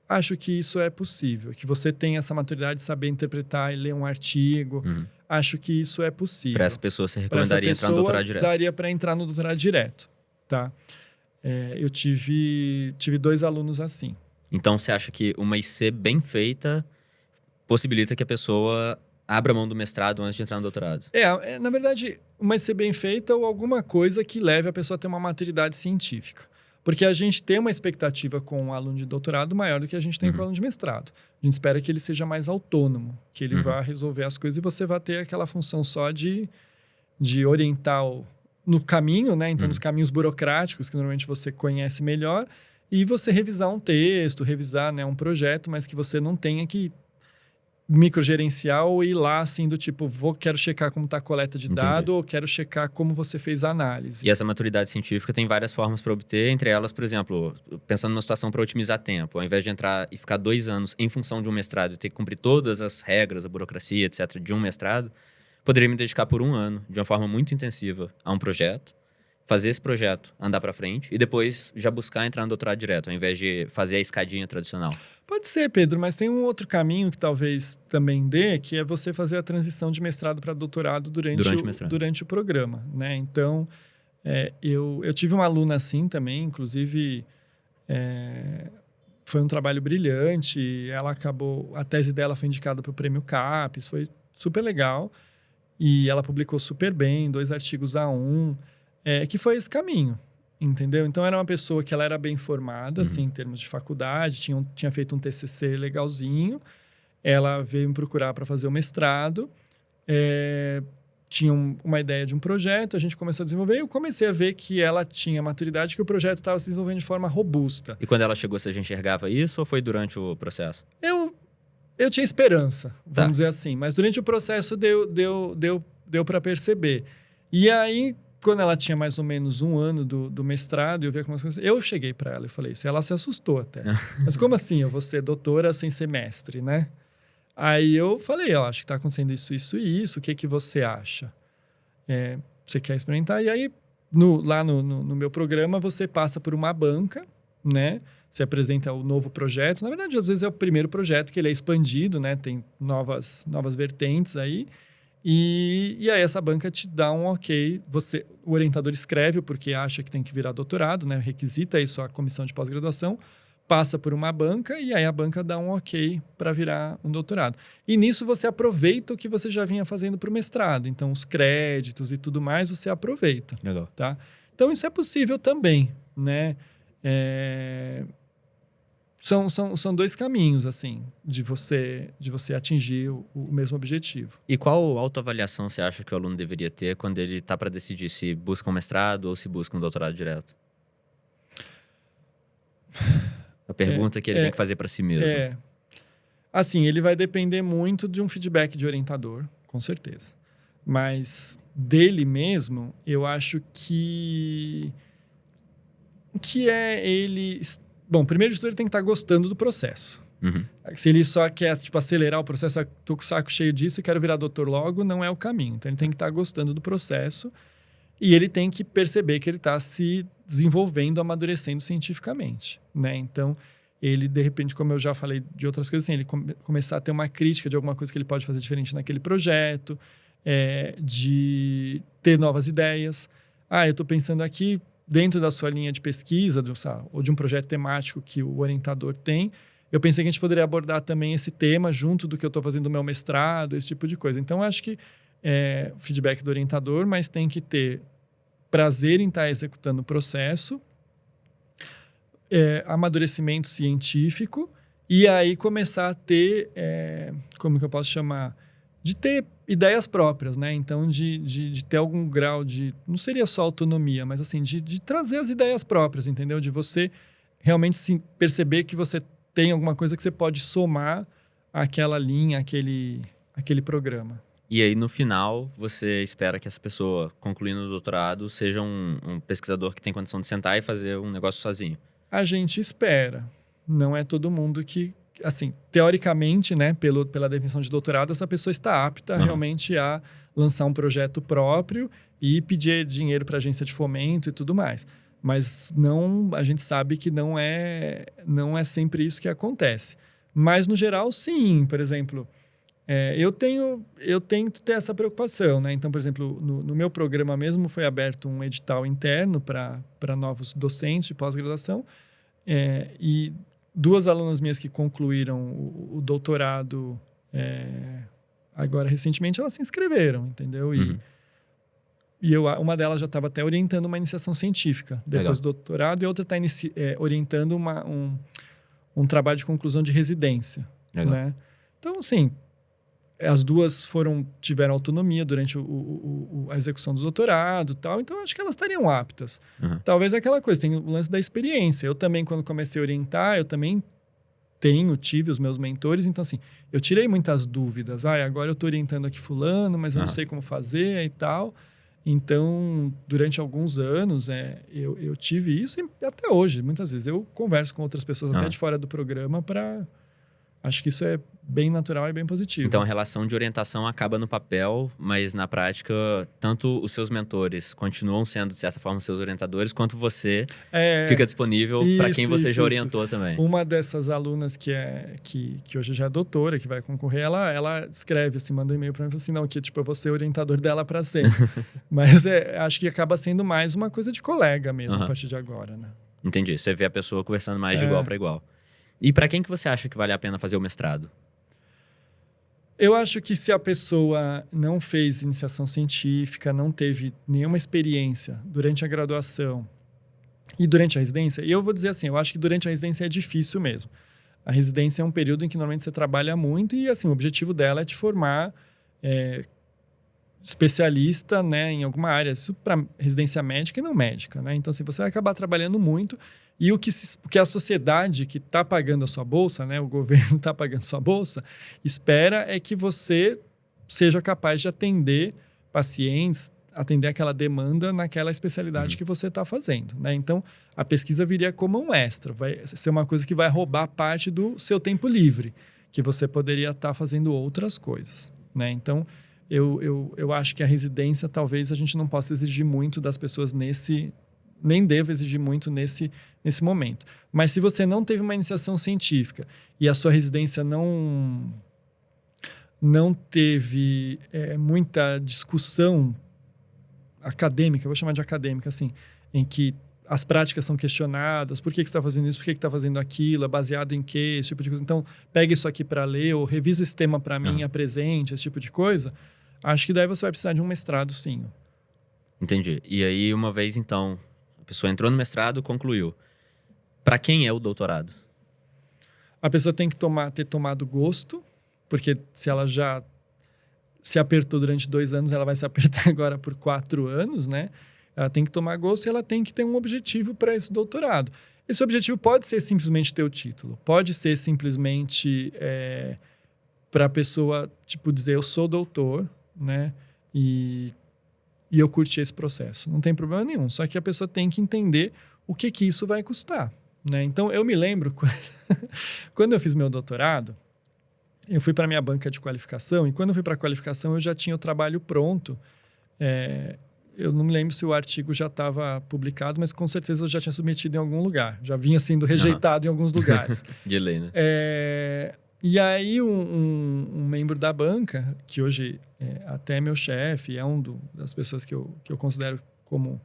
Acho que isso é possível, que você tenha essa maturidade de saber interpretar e ler um artigo. Acho que isso é possível. Para essa pessoa, você recomendaria entrar no doutorado direto? Daria para entrar no doutorado direto, tá? Eu tive 2 alunos assim. Então, você acha que uma IC bem feita possibilita que a pessoa abra mão do mestrado antes de entrar no doutorado? Na verdade, uma IC bem feita ou alguma coisa que leve a pessoa a ter uma maturidade científica. Porque a gente tem uma expectativa com um aluno de doutorado maior do que a gente tem com o aluno de mestrado. A gente espera que ele seja mais autônomo, que ele vá resolver as coisas e você vai ter aquela função só de orientar no caminho, né? Então, nos caminhos burocráticos, que normalmente você conhece melhor, e você revisar um texto, revisar, né, um projeto, mas que você não tenha que microgerenciar ou ir lá assim do tipo, quero checar como está a coleta de dado ou quero checar como você fez a análise. E essa maturidade científica tem várias formas para obter, entre elas, por exemplo, pensando numa situação para otimizar tempo, ao invés de entrar e ficar 2 anos em função de um mestrado e ter que cumprir todas as regras, a burocracia, etc., de um mestrado, poderia me dedicar por 1 ano, de uma forma muito intensiva, a um projeto, fazer esse projeto andar para frente e depois já buscar entrar no doutorado direto, ao invés de fazer a escadinha tradicional? Pode ser, Pedro, mas tem um outro caminho que talvez também dê, que é você fazer a transição de mestrado para doutorado durante o programa, né? Então, eu tive uma aluna assim também, inclusive foi um trabalho brilhante, a tese dela foi indicada para o Prêmio CAPES, foi super legal, e ela publicou super bem, 2 artigos A1, que foi esse caminho. Entendeu? Então, era uma pessoa que ela era bem formada, assim, em termos de faculdade, tinha feito um TCC legalzinho, ela veio me procurar para fazer o mestrado, tinha uma ideia de um projeto, a gente começou a desenvolver, e eu comecei a ver que ela tinha maturidade, que o projeto estava se desenvolvendo de forma robusta. E quando ela chegou, você já enxergava isso ou foi durante o processo? Eu tinha esperança, vamos dizer assim, mas durante o processo deu para perceber. E aí, quando ela tinha mais ou menos 1 ano do mestrado, eu vi algumas coisas. Eu cheguei para ela e falei isso. E ela se assustou até. Mas como assim? Eu vou ser doutora sem ser mestre, né? Aí eu falei, acho que está acontecendo isso, isso e isso. O que você acha? Você quer experimentar? E aí, lá no meu programa, você passa por uma banca, né? Você apresenta o novo projeto. Na verdade, às vezes é o primeiro projeto que ele é expandido, né? Tem novas vertentes aí. E aí essa banca te dá um ok, o orientador escreve porque acha que tem que virar doutorado, né? Requisita isso a comissão de pós-graduação, passa por uma banca e aí a banca dá um ok para virar um doutorado. E nisso você aproveita o que você já vinha fazendo para o mestrado. Então, os créditos e tudo mais, você aproveita. Legal. Tá? Então, isso é possível também, né? São 2 caminhos, assim, de você atingir o mesmo objetivo. E qual autoavaliação você acha que o aluno deveria ter quando ele está para decidir se busca um mestrado ou se busca um doutorado direto? A pergunta que ele tem que fazer para si mesmo. Assim, ele vai depender muito de um feedback de orientador, com certeza. Mas dele mesmo, eu acho que é ele... Bom, primeiro de tudo, ele tem que estar gostando do processo. Uhum. Se ele só quer, acelerar o processo, tô com o saco cheio disso e quero virar doutor logo, não é o caminho. Então, ele tem que estar gostando do processo e ele tem que perceber que ele está se desenvolvendo, amadurecendo cientificamente, né? Então, ele, de repente, como eu já falei de outras coisas, assim, ele começar a ter uma crítica de alguma coisa que ele pode fazer diferente naquele projeto, de ter novas ideias. Eu estou pensando aqui, dentro da sua linha de pesquisa, ou de um projeto temático que o orientador tem, eu pensei que a gente poderia abordar também esse tema junto do que eu estou fazendo no meu mestrado, esse tipo de coisa. Então, acho que feedback do orientador, mas tem que ter prazer em estar executando o processo, amadurecimento científico, e aí começar a ter, como que eu posso chamar? De ter ideias próprias, né? Então, de ter algum grau de... Não seria só autonomia, mas assim, de trazer as ideias próprias, entendeu? De você realmente perceber que você tem alguma coisa que você pode somar àquela linha, aquele programa. E aí, no final, você espera que essa pessoa, concluindo o doutorado, seja um pesquisador que tem condição de sentar e fazer um negócio sozinho? A gente espera. Não é todo mundo que... Assim, teoricamente, né, pela definição de doutorado, essa pessoa está apta realmente a lançar um projeto próprio e pedir dinheiro para a agência de fomento e tudo mais. Mas a gente sabe que não é sempre isso que acontece. Mas, no geral, sim. Por exemplo, eu tento ter essa preocupação, né? Então, por exemplo, no meu programa mesmo foi aberto um edital interno para novos docentes de pós-graduação e 2 alunas minhas que concluíram o doutorado agora recentemente, elas se inscreveram, entendeu? E uma delas já estava até orientando uma iniciação científica depois do doutorado, e outra está orientando um trabalho de conclusão de residência. Né? Então, assim, as 2 tiveram autonomia durante a execução do doutorado e tal, então acho que elas estariam aptas. Talvez aquela coisa, tem o lance da experiência. Eu também, quando comecei a orientar, eu também tive os meus mentores, então assim, eu tirei muitas dúvidas. Agora eu estou orientando aqui fulano, mas eu não sei como fazer e tal. Então, durante alguns anos, eu tive isso, e até hoje, muitas vezes, eu converso com outras pessoas até de fora do programa para Acho que isso é bem natural e bem positivo. Então, a relação de orientação acaba no papel, mas na prática, tanto os seus mentores continuam sendo, de certa forma, seus orientadores, quanto você fica disponível para quem você já orientou também. Uma dessas alunas que hoje já é doutora, que vai concorrer, ela escreve, assim, manda um e-mail para mim e fala assim, não, que tipo, eu vou ser orientador dela para sempre. Mas acho que acaba sendo mais uma coisa de colega mesmo, a partir de agora, né? Entendi. Você vê a pessoa conversando mais de igual para igual. E para quem que você acha que vale a pena fazer o mestrado? Eu acho que se a pessoa não fez iniciação científica, não teve nenhuma experiência durante a graduação e durante a residência, e eu vou dizer assim, eu acho que durante a residência é difícil mesmo. A residência é um período em que normalmente você trabalha muito e assim, o objetivo dela é te formar especialista, né, em alguma área, isso para residência médica e não médica, né? Então, assim, você vai acabar trabalhando muito e o que a sociedade que está pagando a sua bolsa, né, o governo está pagando a sua bolsa, espera é que você seja capaz de atender pacientes, atender aquela demanda naquela especialidade que você está fazendo, né? Então, a pesquisa viria como um extra, vai ser uma coisa que vai roubar parte do seu tempo livre, que você poderia estar fazendo outras coisas, né? Então, eu acho que a residência, talvez a gente não possa exigir muito das pessoas nem deva exigir muito nesse momento. Mas se você não teve uma iniciação científica e a sua residência não teve muita discussão acadêmica, eu vou chamar de acadêmica, assim, em que as práticas são questionadas, por que você está fazendo isso, por que está fazendo aquilo, é baseado em quê, esse tipo de coisa. Então, pega isso aqui para ler, ou revisa esse tema para mim, apresente, esse tipo de coisa. Acho que daí você vai precisar de um mestrado, sim. Entendi. E aí, uma vez, então, a pessoa entrou no mestrado, concluiu. Para quem é o doutorado? A pessoa tem que ter tomado gosto, porque se ela já se apertou durante 2 anos, ela vai se apertar agora por 4 anos, né? Ela tem que tomar gosto e ela tem que ter um objetivo para esse doutorado. Esse objetivo pode ser simplesmente ter o título, pode ser simplesmente para a pessoa, tipo, dizer eu sou doutor, né? E eu curti esse processo. Não tem problema nenhum. Só que a pessoa tem que entender o que isso vai custar, né? Então, eu me lembro quando eu fiz meu doutorado, eu fui para minha banca de qualificação e quando eu fui para a qualificação eu já tinha o trabalho pronto. Eu não me lembro se o artigo já estava publicado, mas com certeza eu já tinha submetido em algum lugar. Já vinha sendo rejeitado em alguns lugares. De lei, né? E aí um membro da banca, que hoje até é meu chefe, é das pessoas que eu considero como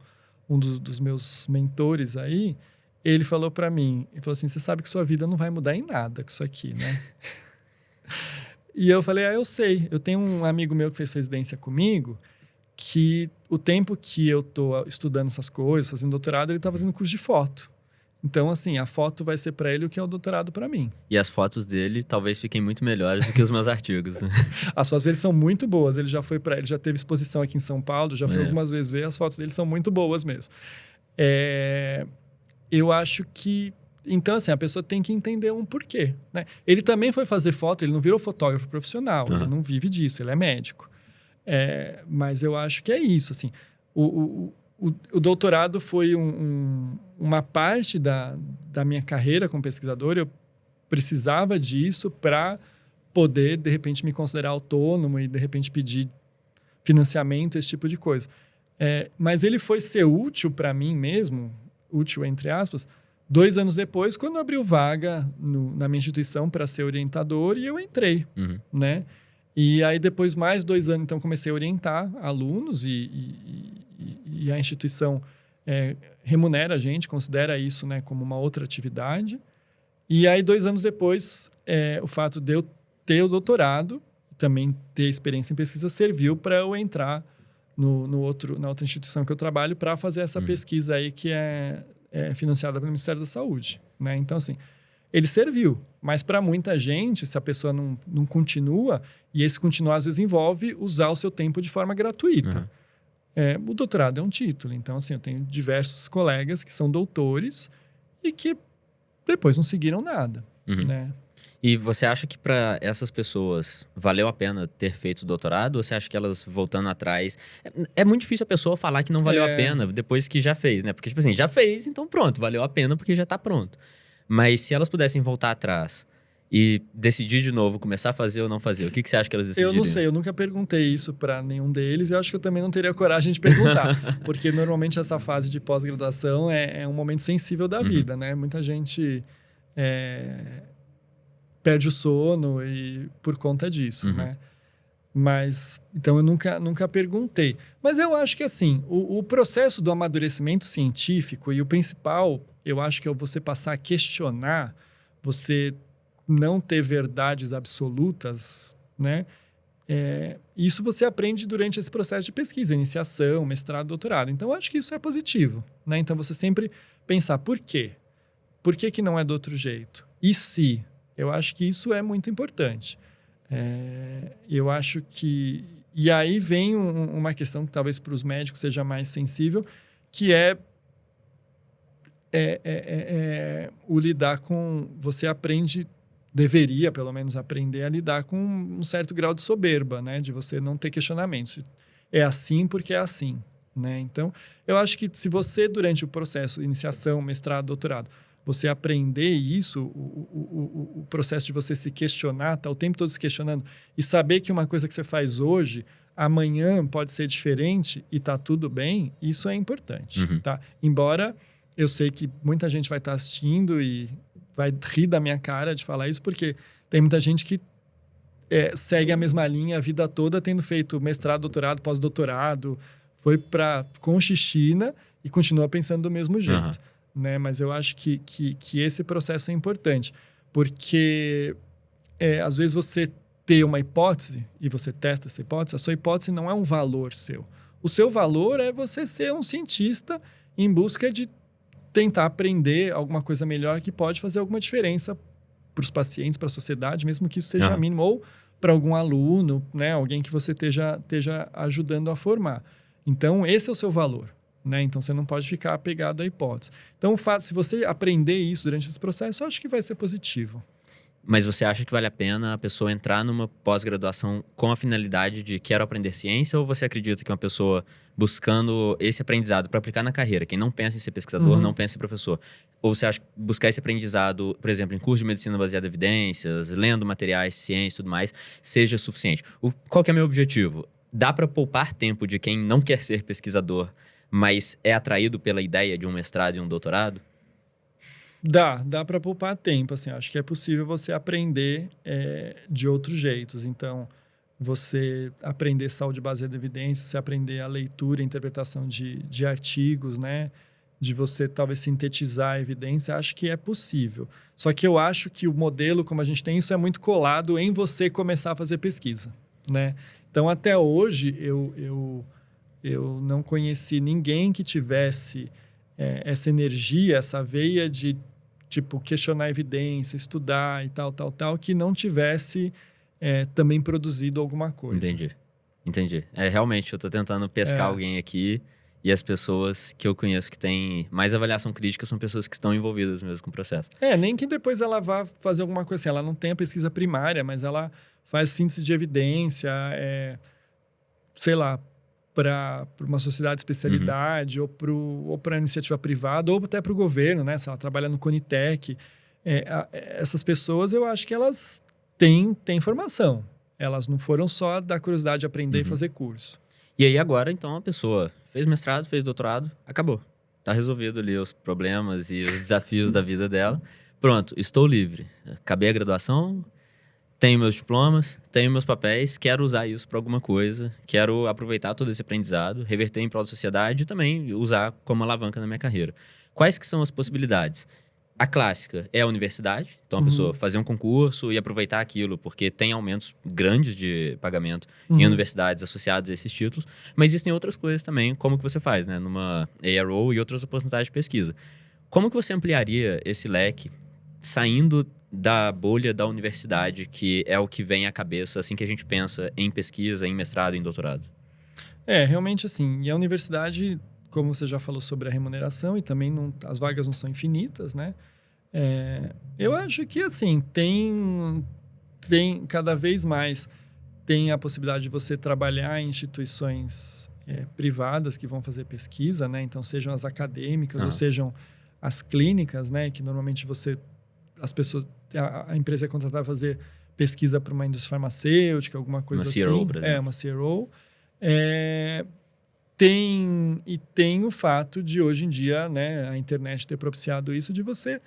um dos meus mentores aí, ele falou para mim, ele falou assim, você sabe que sua vida não vai mudar em nada com isso aqui, né? E eu falei, eu sei. Eu tenho um amigo meu que fez residência comigo, que o tempo que eu tô estudando essas coisas, fazendo doutorado, ele tá fazendo curso de foto. Então, assim, a foto vai ser para ele o que é o doutorado para mim. E as fotos dele talvez fiquem muito melhores do que os meus artigos, né? As fotos dele são muito boas. Ele já teve exposição aqui em São Paulo, já foi algumas vezes ver. As fotos dele são muito boas mesmo. Eu acho que... Então, assim, a pessoa tem que entender um porquê, né? Ele também foi fazer foto, ele não virou fotógrafo profissional, ele não vive disso, ele é médico. Mas eu acho que é isso, assim. O doutorado foi uma parte da minha carreira como pesquisador. Eu precisava disso para poder, de repente, me considerar autônomo e, de repente, pedir financiamento, esse tipo de coisa. Mas ele foi ser útil para mim mesmo, útil entre aspas, 2 anos depois, quando abriu vaga na minha instituição para ser orientador e eu entrei, né? E aí, depois, mais 2 anos, então, comecei a orientar alunos e a instituição remunera a gente, considera isso, né, como uma outra atividade. E aí, 2 anos depois, o fato de eu ter o doutorado, também ter experiência em pesquisa, serviu para eu entrar na outra instituição que eu trabalho para fazer essa pesquisa aí que é financiada pelo Ministério da Saúde, né? Então, assim, ele serviu, mas para muita gente, se a pessoa não continua, e esse continuar às vezes envolve usar o seu tempo de forma gratuita. O doutorado é um título, então assim, eu tenho diversos colegas que são doutores e que depois não seguiram nada, né? E você acha que para essas pessoas valeu a pena ter feito o doutorado? Ou você acha que elas, voltando atrás... É muito difícil a pessoa falar que não valeu a pena depois que já fez, né? Porque, tipo assim, já fez, então pronto, valeu a pena porque já tá pronto. Mas se elas pudessem voltar atrás e decidir de novo, começar a fazer ou não fazer, o que você acha que elas Eu decidiriam? não sei, eu nunca perguntei isso para nenhum deles e eu acho que eu também não teria coragem de perguntar, porque normalmente essa fase de pós-graduação é um momento sensível da vida, né? Muita gente perde o sono e por conta disso, né? Mas, então eu nunca perguntei. Mas eu acho que assim, o processo do amadurecimento científico e o principal, eu acho que é você passar a questionar, você não ter verdades absolutas, né? Isso você aprende durante esse processo de pesquisa, iniciação, mestrado, doutorado. Então, eu acho que isso é positivo, né? Então, você sempre pensar, por quê? Por que que não é do outro jeito? E se? Eu acho que isso é muito importante. Eu acho que... E aí vem uma questão que talvez para os médicos seja mais sensível, que é o lidar com... Você aprende... Deveria, pelo menos, aprender a lidar com um certo grau de soberba, né? De você não ter questionamentos. É assim porque é assim, né? Então, eu acho que se você, durante o processo, iniciação, mestrado, doutorado, você aprender isso, o processo de você se questionar, tá o tempo todo se questionando, e saber que uma coisa que você faz hoje, amanhã pode ser diferente e tá tudo bem, isso é importante, tá? Embora eu sei que muita gente vai estar assistindo e vai rir da minha cara de falar isso, porque tem muita gente que segue a mesma linha a vida toda, tendo feito mestrado, doutorado, pós-doutorado, foi para Conchichina e continua pensando do mesmo jeito. Né? Mas eu acho que esse processo é importante, porque às vezes você tem uma hipótese e você testa essa hipótese, a sua hipótese não é um valor seu. O seu valor é você ser um cientista em busca de tentar aprender alguma coisa melhor que pode fazer alguma diferença para os pacientes, para a sociedade, mesmo que isso seja mínimo, ou para algum aluno, né? Alguém que você esteja ajudando a formar. Então, esse é o seu valor, né? Então, você não pode ficar apegado à hipótese. Então, se você aprender isso durante esse processo, eu acho que vai ser positivo. Mas você acha que vale a pena a pessoa entrar numa pós-graduação com a finalidade de quero aprender ciência, ou você acredita que uma pessoa buscando esse aprendizado para aplicar na carreira, quem não pensa em ser pesquisador, não pensa em ser professor, ou você acha que buscar esse aprendizado, por exemplo, em curso de medicina baseada em evidências, lendo materiais, ciência e tudo mais, seja suficiente? Qual que é o meu objetivo? Dá para poupar tempo de quem não quer ser pesquisador, mas é atraído pela ideia de um mestrado e um doutorado? Dá para poupar tempo, assim, acho que é possível você aprender de outros jeitos. Então, você aprender saúde baseada em evidências, você aprender a leitura e interpretação de artigos, né? De você talvez sintetizar a evidência, acho que é possível. Só que eu acho que o modelo, como a gente tem, isso é muito colado em você começar a fazer pesquisa, né? Então, até hoje, eu não conheci ninguém que tivesse essa energia, essa veia de tipo, questionar a evidência, estudar e tal, que não tivesse também produzido alguma coisa. Entendi. Realmente, eu tô tentando pescar alguém aqui e as pessoas que eu conheço que têm mais avaliação crítica são pessoas que estão envolvidas mesmo com o processo. Nem que depois ela vá fazer alguma coisa assim, ela não tem a pesquisa primária, mas ela faz síntese de evidência, sei lá, para uma sociedade de especialidade ou para iniciativa privada ou até para o governo, né? Se ela trabalha no Conitec, essas pessoas, eu acho que elas têm formação. Elas não foram só da curiosidade de aprender e fazer curso. E aí agora, então, a pessoa fez mestrado, fez doutorado, acabou. Tá resolvido ali os problemas e os desafios da vida dela. Pronto, estou livre. Acabei a graduação, tenho meus diplomas, tenho meus papéis, quero usar isso para alguma coisa, quero aproveitar todo esse aprendizado, reverter em prol da sociedade e também usar como alavanca na minha carreira. Quais que são as possibilidades? A clássica é a universidade, então a pessoa fazer um concurso e aproveitar aquilo, porque tem aumentos grandes de pagamento em universidades associadas a esses títulos, mas existem outras coisas também, como que você faz, né? Numa ARO e outras oportunidades de pesquisa. Como que você ampliaria esse leque saindo da bolha da universidade, que é o que vem à cabeça assim que a gente pensa em pesquisa, em mestrado e em doutorado? Realmente assim. E a universidade, como você já falou sobre a remuneração, e também as vagas não são infinitas, né? Eu acho que assim, tem cada vez mais tem a possibilidade de você trabalhar em instituições privadas que vão fazer pesquisa, né? Então, sejam as acadêmicas ou sejam as clínicas, né? Que normalmente você as pessoas, a empresa é contratada para fazer pesquisa para uma indústria farmacêutica, alguma coisa assim. Uma CRO, por exemplo. Uma CRO. Tem o fato de, hoje em dia, né, a internet ter propiciado isso, de você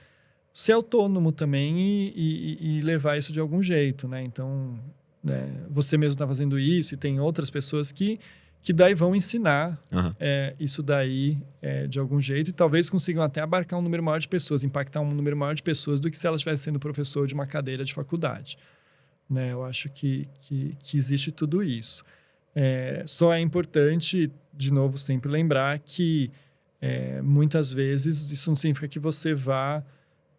ser autônomo também e levar isso de algum jeito, né? Então, né, você mesmo está fazendo isso e tem outras pessoas que daí vão ensinar isso daí de algum jeito, e talvez consigam até abarcar um número maior de pessoas, impactar um número maior de pessoas do que se ela estivesse sendo professor de uma cadeira de faculdade. Né? Eu acho que existe tudo isso. Só é importante, de novo, sempre lembrar que muitas vezes isso não significa que você vá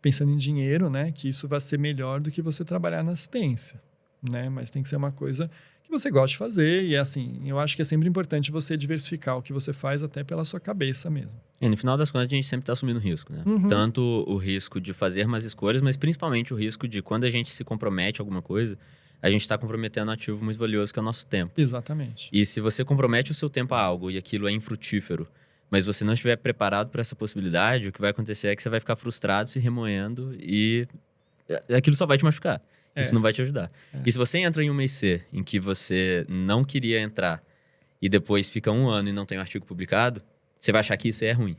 pensando em dinheiro, né? Que isso vai ser melhor do que você trabalhar na assistência, né? Mas tem que ser uma coisa que você gosta de fazer, e assim, eu acho que é sempre importante você diversificar o que você faz, até pela sua cabeça mesmo. No final das contas, a gente sempre está assumindo risco, né? Tanto o risco de fazer mais escolhas, mas principalmente o risco de, quando a gente se compromete a alguma coisa, a gente está comprometendo um ativo muito valioso, que é o nosso tempo. Exatamente. E se você compromete o seu tempo a algo e aquilo é infrutífero, mas você não estiver preparado para essa possibilidade, o que vai acontecer é que você vai ficar frustrado, se remoendo, e aquilo só vai te machucar. Isso não vai te ajudar. E se você entra em uma IC em que você não queria entrar e depois fica 1 ano e não tem um artigo publicado, você vai achar que IC é ruim.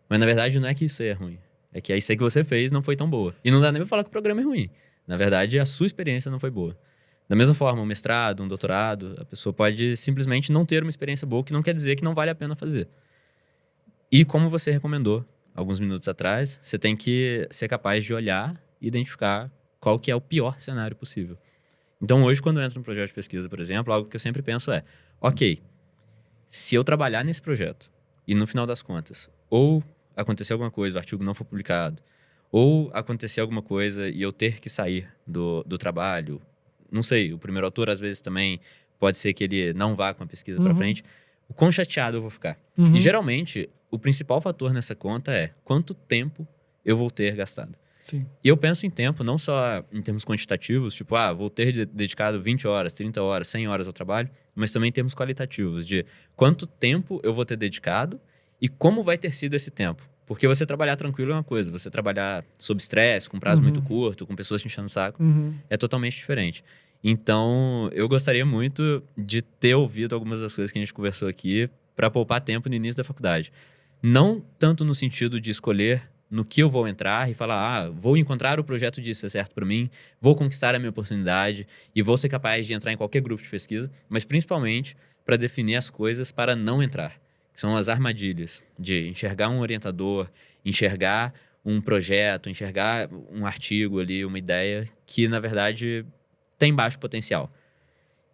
Mas na verdade não é que IC é ruim. É que a IC que você fez não foi tão boa. E não dá nem pra falar que o programa é ruim. Na verdade, a sua experiência não foi boa. Da mesma forma, um mestrado, um doutorado, a pessoa pode simplesmente não ter uma experiência boa, que não quer dizer que não vale a pena fazer. E como você recomendou alguns minutos atrás, você tem que ser capaz de olhar e identificar qual que é o pior cenário possível. Então, hoje, quando eu entro num projeto de pesquisa, por exemplo, algo que eu sempre penso é, ok, se eu trabalhar nesse projeto e, no final das contas, ou acontecer alguma coisa, o artigo não for publicado, ou acontecer alguma coisa e eu ter que sair do trabalho, não sei, o primeiro autor, às vezes, também pode ser que ele não vá com a pesquisa para frente, o quão chateado eu vou ficar. E, geralmente, o principal fator nessa conta é quanto tempo eu vou ter gastado. Sim. E eu penso em tempo, não só em termos quantitativos, tipo, vou ter dedicado 20 horas, 30 horas, 100 horas ao trabalho, mas também em termos qualitativos, de quanto tempo eu vou ter dedicado e como vai ter sido esse tempo. Porque você trabalhar tranquilo é uma coisa, você trabalhar sob estresse, com prazo muito curto, com pessoas te enchendo o saco, é totalmente diferente. Então, eu gostaria muito de ter ouvido algumas das coisas que a gente conversou aqui para poupar tempo no início da faculdade. Não tanto no sentido de escolher no que eu vou entrar e falar, vou encontrar o projeto disso, é certo para mim, vou conquistar a minha oportunidade e vou ser capaz de entrar em qualquer grupo de pesquisa, mas principalmente para definir as coisas para não entrar, que são as armadilhas de enxergar um orientador, enxergar um projeto, enxergar um artigo ali, uma ideia que, na verdade, tem baixo potencial.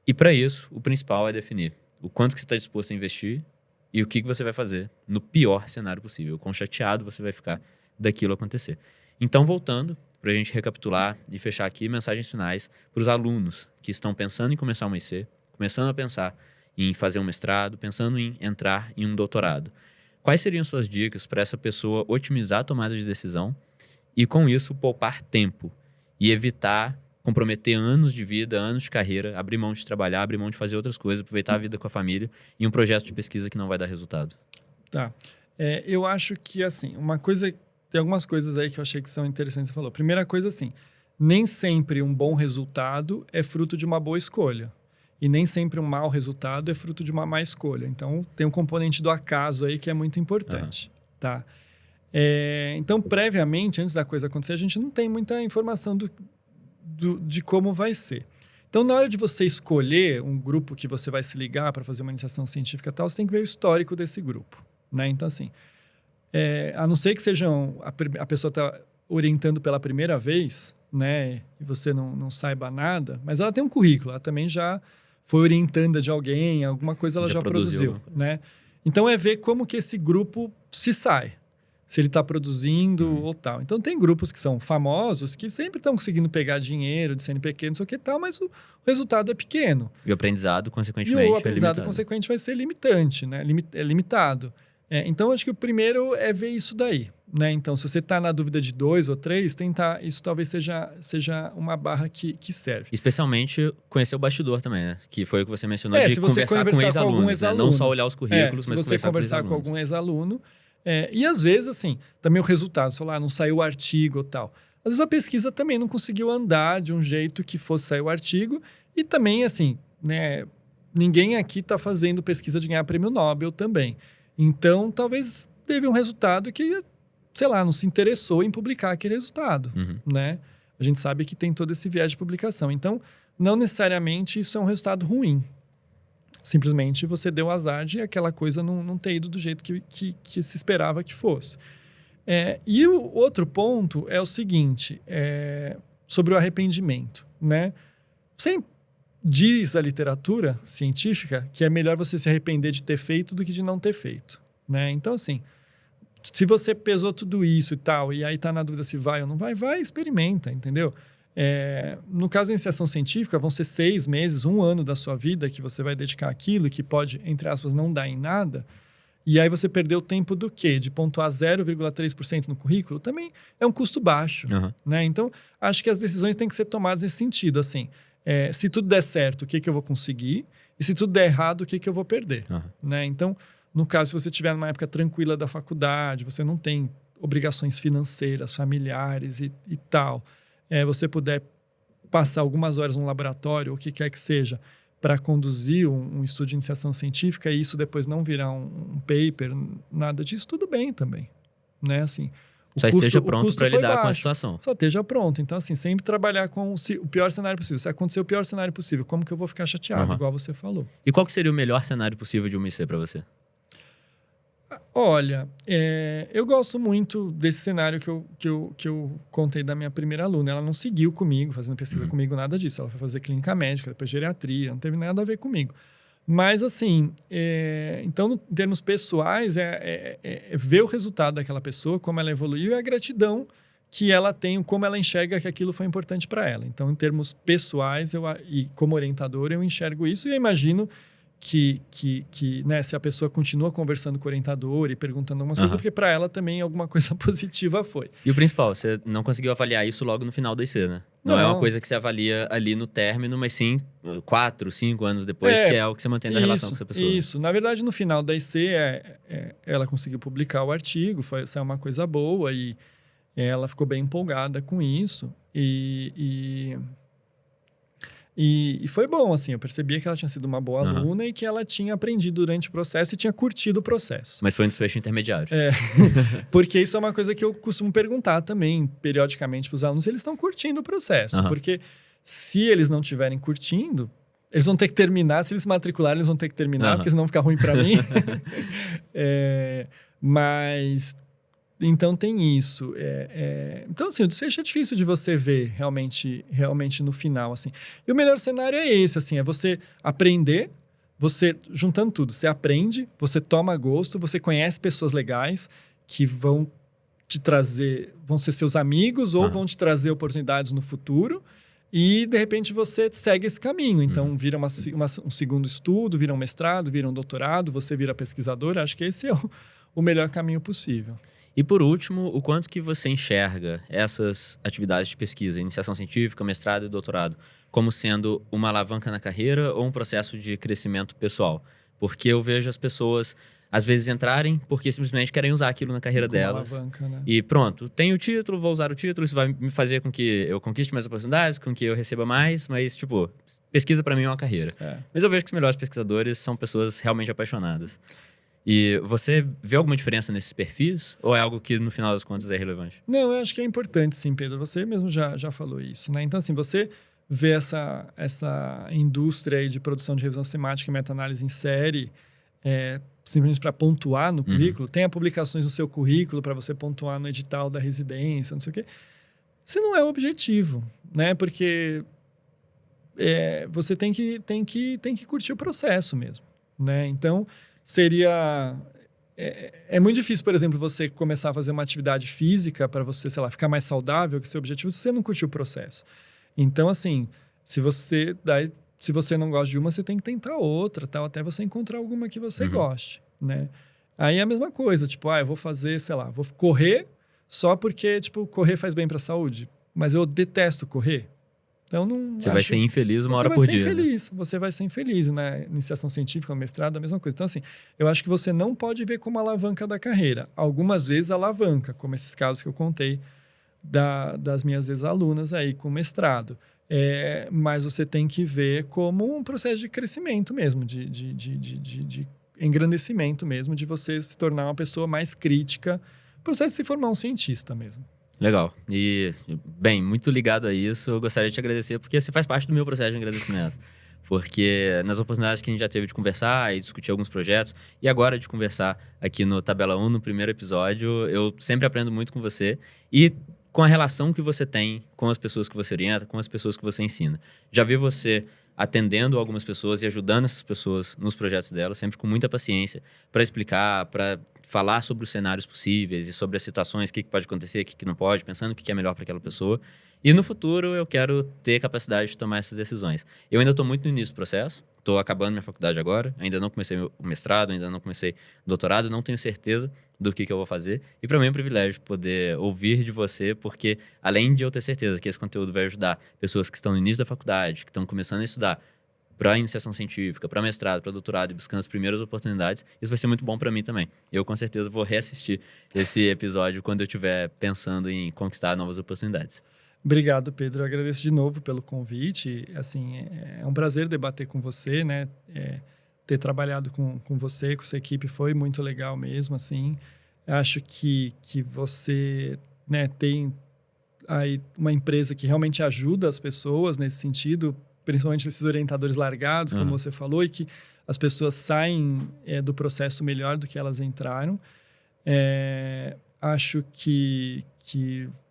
E para isso, o principal é definir o quanto que você está disposto a investir e o que você vai fazer no pior cenário possível, o quão chateado você vai ficar daquilo acontecer. Então, voltando, para a gente recapitular e fechar aqui, mensagens finais para os alunos que estão pensando em começar uma IC, começando a pensar em fazer um mestrado, pensando em entrar em um doutorado. Quais seriam suas dicas para essa pessoa otimizar a tomada de decisão e, com isso, poupar tempo e evitar comprometer anos de vida, anos de carreira, abrir mão de trabalhar, abrir mão de fazer outras coisas, aproveitar a vida com a família em um projeto de pesquisa que não vai dar resultado? Tá. Eu acho que, assim, tem algumas coisas aí que eu achei que são interessantes, você falou. Primeira coisa, assim, nem sempre um bom resultado é fruto de uma boa escolha. E nem sempre um mau resultado é fruto de uma má escolha. Então, tem um componente do acaso aí que é muito importante. Tá? Então, previamente, antes da coisa acontecer, a gente não tem muita informação de como vai ser. Então, na hora de você escolher um grupo que você vai se ligar para fazer uma iniciação científica e tal, você tem que ver o histórico desse grupo. Né? Então, assim, a não ser que a pessoa está orientando pela primeira vez, né, e você não saiba nada, mas ela tem um currículo, ela também já foi orientanda de alguém, alguma coisa ela já produziu, né? Então, ver como que esse grupo se sai, se ele está produzindo ou tal. Então, tem grupos que são famosos, que sempre estão conseguindo pegar dinheiro de CNPq, não sei o que tal, mas o resultado é pequeno. E o aprendizado, consequentemente, e o aprendizado, consequentemente, vai ser limitante, né? É limitado. Então, acho que o primeiro é ver isso daí. Né? Então, se você está na dúvida de 2 ou 3, tentar, isso talvez seja uma barra que serve. Especialmente conhecer o bastidor também, né? Que foi o que você mencionou, de se você conversar com ex-alunos, né? Não só olhar os currículos, mas se você conversar com algum ex-aluno. E às vezes, assim, também o resultado, sei lá, não saiu o artigo ou tal. Às vezes a pesquisa também não conseguiu andar de um jeito que fosse sair o artigo. E também, assim, né, ninguém aqui está fazendo pesquisa de ganhar prêmio Nobel também. Então, talvez teve um resultado que, sei lá, não se interessou em publicar aquele resultado, né? A gente sabe que tem todo esse viés de publicação. Então, não necessariamente isso é um resultado ruim. Simplesmente você deu azar de aquela coisa não ter ido do jeito que se esperava que fosse. E o outro ponto é o seguinte, sobre o arrependimento, né? Sempre diz a literatura científica que é melhor você se arrepender de ter feito do que de não ter feito, né? Então, assim, se você pesou tudo isso e tal, e aí tá na dúvida se vai ou não vai, experimenta, entendeu? No caso da iniciação científica, vão ser 6 meses, 1 ano da sua vida que você vai dedicar àquilo, que pode, entre aspas, não dar em nada. E aí você perdeu tempo do quê? De pontuar 0,3% no currículo? Também é um custo baixo, né? Então, acho que as decisões têm que ser tomadas nesse sentido, assim. Se tudo der certo, o que eu vou conseguir? E se tudo der errado, o que eu vou perder? Né? Então, no caso, se você estiver numa época tranquila da faculdade, você não tem obrigações financeiras, familiares e tal, você puder passar algumas horas no laboratório, o que quer que seja, para conduzir um estudo de iniciação científica e isso depois não virar um paper, nada disso, tudo bem também, né? Assim, só esteja pronto para lidar com a situação. Só esteja pronto. Então, assim, sempre trabalhar com o pior cenário possível. Se acontecer o pior cenário possível, como que eu vou ficar chateado, igual você falou? E qual que seria o melhor cenário possível de uma IC para você? Olha, eu gosto muito desse cenário que eu contei da minha primeira aluna. Ela não seguiu comigo, fazendo pesquisa comigo, nada disso. Ela foi fazer clínica médica, depois geriatria, não teve nada a ver comigo. Mas, assim, então, em termos pessoais, ver o resultado daquela pessoa, como ela evoluiu, e a gratidão que ela tem, como ela enxerga que aquilo foi importante para ela. Então, em termos pessoais, e como orientador, eu enxergo isso e eu imagino que né, se a pessoa continua conversando com o orientador e perguntando algumas coisas, porque para ela também alguma coisa positiva foi. E o principal, você não conseguiu avaliar isso logo no final da IC, né? Não é uma coisa que você avalia ali no término, mas sim 4, 5 anos depois, que é o que você mantém da relação com essa pessoa. Isso. Na verdade, no final da IC, ela conseguiu publicar o artigo, saiu uma coisa boa e ela ficou bem empolgada com isso. E foi bom, assim, eu percebia que ela tinha sido uma boa aluna e que ela tinha aprendido durante o processo e tinha curtido o processo. Mas foi um desfecho intermediário. Porque isso é uma coisa que eu costumo perguntar também, periodicamente, para os alunos, se eles estão curtindo o processo. Porque se eles não estiverem curtindo, eles vão ter que terminar. Se eles se matricularem, eles vão ter que terminar, porque senão fica ruim para mim. Mas... Então, tem isso. Então, assim, o desfecho é difícil de você ver realmente no final, assim. E o melhor cenário é esse, assim, é você aprender, você, juntando tudo, você aprende, você toma gosto, você conhece pessoas legais que vão te trazer, vão ser seus amigos ou vão te trazer oportunidades no futuro e, de repente, você segue esse caminho. Então, vira um segundo estudo, vira um mestrado, vira um doutorado, você vira pesquisador. Acho que esse é o melhor caminho possível. E por último, o quanto que você enxerga essas atividades de pesquisa, iniciação científica, mestrado e doutorado, como sendo uma alavanca na carreira ou um processo de crescimento pessoal? Porque eu vejo as pessoas, às vezes, entrarem porque simplesmente querem usar aquilo na carreira delas. Alavanca, né? E pronto, tenho o título, vou usar o título, isso vai me fazer com que eu conquiste mais oportunidades, com que eu receba mais, mas, tipo, pesquisa para mim é uma carreira. Mas eu vejo que os melhores pesquisadores são pessoas realmente apaixonadas. E você vê alguma diferença nesses perfis? Ou é algo que, no final das contas, é relevante? Não, eu acho que é importante, sim, Pedro. Você mesmo já falou isso, né? Então, assim, você vê essa indústria aí de produção de revisão sistemática e meta-análise em série, simplesmente para pontuar no currículo. Tenha publicações no seu currículo para você pontuar no edital da residência, não sei o quê. Esse não é o objetivo, né? Porque você tem que curtir o processo mesmo, né? Então... seria... É muito difícil, por exemplo, você começar a fazer uma atividade física para você, sei lá, ficar mais saudável, que seu objetivo, se você não curtir o processo. Então, assim, se você não gosta de uma, você tem que tentar outra, tal, até você encontrar alguma que você goste, né? Aí é a mesma coisa, tipo, eu vou fazer, sei lá, vou correr só porque, tipo, correr faz bem para a saúde, mas eu detesto correr. Então, você vai ser infeliz uma hora por dia. Você vai ser infeliz. Na iniciação científica, no mestrado, a mesma coisa. Então, assim, eu acho que você não pode ver como alavanca da carreira. Algumas vezes alavanca, como esses casos que eu contei das minhas ex-alunas aí com mestrado. Mas você tem que ver como um processo de crescimento mesmo, de engrandecimento mesmo, de você se tornar uma pessoa mais crítica, processo de se formar um cientista mesmo. Legal. E, bem, muito ligado a isso, eu gostaria de te agradecer, porque você faz parte do meu processo de agradecimento. Porque nas oportunidades que a gente já teve de conversar e discutir alguns projetos, e agora de conversar aqui no Tabela 1, no primeiro episódio, eu sempre aprendo muito com você e com a relação que você tem com as pessoas que você orienta, com as pessoas que você ensina. Já vi você atendendo algumas pessoas e ajudando essas pessoas nos projetos delas, sempre com muita paciência, para explicar, para falar sobre os cenários possíveis e sobre as situações, o que pode acontecer, o que não pode, pensando o que é melhor para aquela pessoa. E no futuro eu quero ter capacidade de tomar essas decisões. Eu ainda estou muito no início do processo, estou acabando minha faculdade agora, ainda não comecei o mestrado, ainda não comecei o doutorado, não tenho certeza do que eu vou fazer. E para mim é um privilégio poder ouvir de você, porque além de eu ter certeza que esse conteúdo vai ajudar pessoas que estão no início da faculdade, que estão começando a estudar para iniciação científica, para mestrado, para doutorado e buscando as primeiras oportunidades, isso vai ser muito bom para mim também. Eu com certeza vou reassistir esse episódio quando eu estiver pensando em conquistar novas oportunidades. Obrigado, Pedro. Eu agradeço de novo pelo convite. Assim, é um prazer debater com você, né? Ter trabalhado com você, com sua equipe, foi muito legal mesmo, assim. Acho que você, né, tem aí uma empresa que realmente ajuda as pessoas nesse sentido, principalmente esses orientadores largados, como você falou, e que as pessoas saem do processo melhor do que elas entraram. Acho que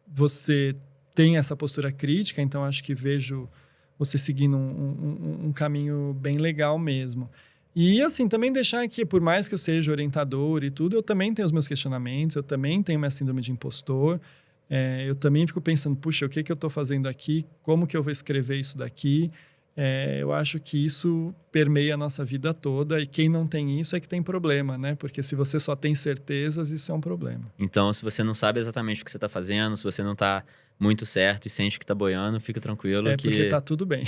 você tem essa postura crítica, então acho que vejo você seguindo um caminho bem legal mesmo. E assim, também deixar que, por mais que eu seja orientador e tudo, eu também tenho os meus questionamentos, eu também tenho minha síndrome de impostor, eu também fico pensando, puxa, o que eu estou fazendo aqui? Como que eu vou escrever isso daqui? Eu acho que isso permeia a nossa vida toda, e quem não tem isso é que tem problema, né? Porque se você só tem certezas, isso é um problema. Então, se você não sabe exatamente o que você está fazendo, se você não está muito certo e sente que tá boiando, fica tranquilo que... porque tá tudo bem.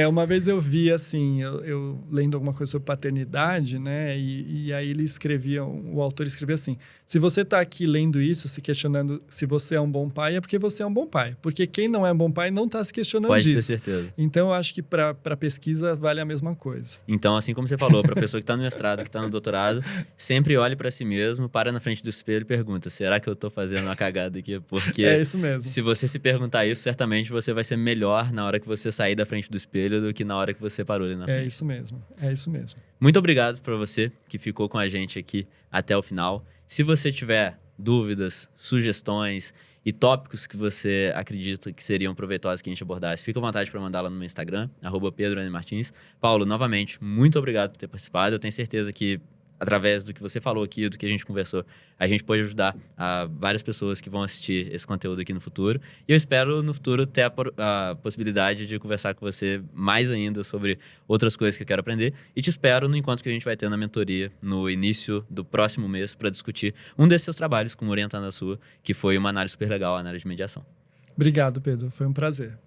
Uma vez eu vi, assim, eu lendo alguma coisa sobre paternidade, né? E aí ele escrevia, o autor escrevia assim, se você tá aqui lendo isso, se questionando se você é um bom pai, é porque você é um bom pai. Porque quem não é um bom pai não tá se questionando Pode disso. ter certeza. Então, eu acho que para pesquisa vale a mesma coisa. Então, assim como você falou, pra pessoa que tá no mestrado, que tá no doutorado, sempre olhe para si mesmo, para na frente do espelho e pergunta, será que eu tô fazendo uma cagada aqui? Porque... É isso mesmo. Se você se perguntar isso, certamente você vai ser melhor na hora que você sair da frente do espelho do que na hora que você parou ali na frente. É isso mesmo, é isso mesmo. Muito obrigado para você que ficou com a gente aqui até o final. Se você tiver dúvidas, sugestões e tópicos que você acredita que seriam proveitosos que a gente abordasse, fica à vontade para mandar lá no meu Instagram, @PedroNMartins. Paulo, novamente, muito obrigado por ter participado. Eu tenho certeza que através do que você falou aqui, do que a gente conversou, a gente pode ajudar várias pessoas que vão assistir esse conteúdo aqui no futuro. E eu espero, no futuro, ter a possibilidade de conversar com você mais ainda sobre outras coisas que eu quero aprender. E te espero no encontro que a gente vai ter na mentoria, no início do próximo mês, para discutir um desses seus trabalhos como orientando a sua, que foi uma análise super legal, a análise de mediação. Obrigado, Pedro. Foi um prazer.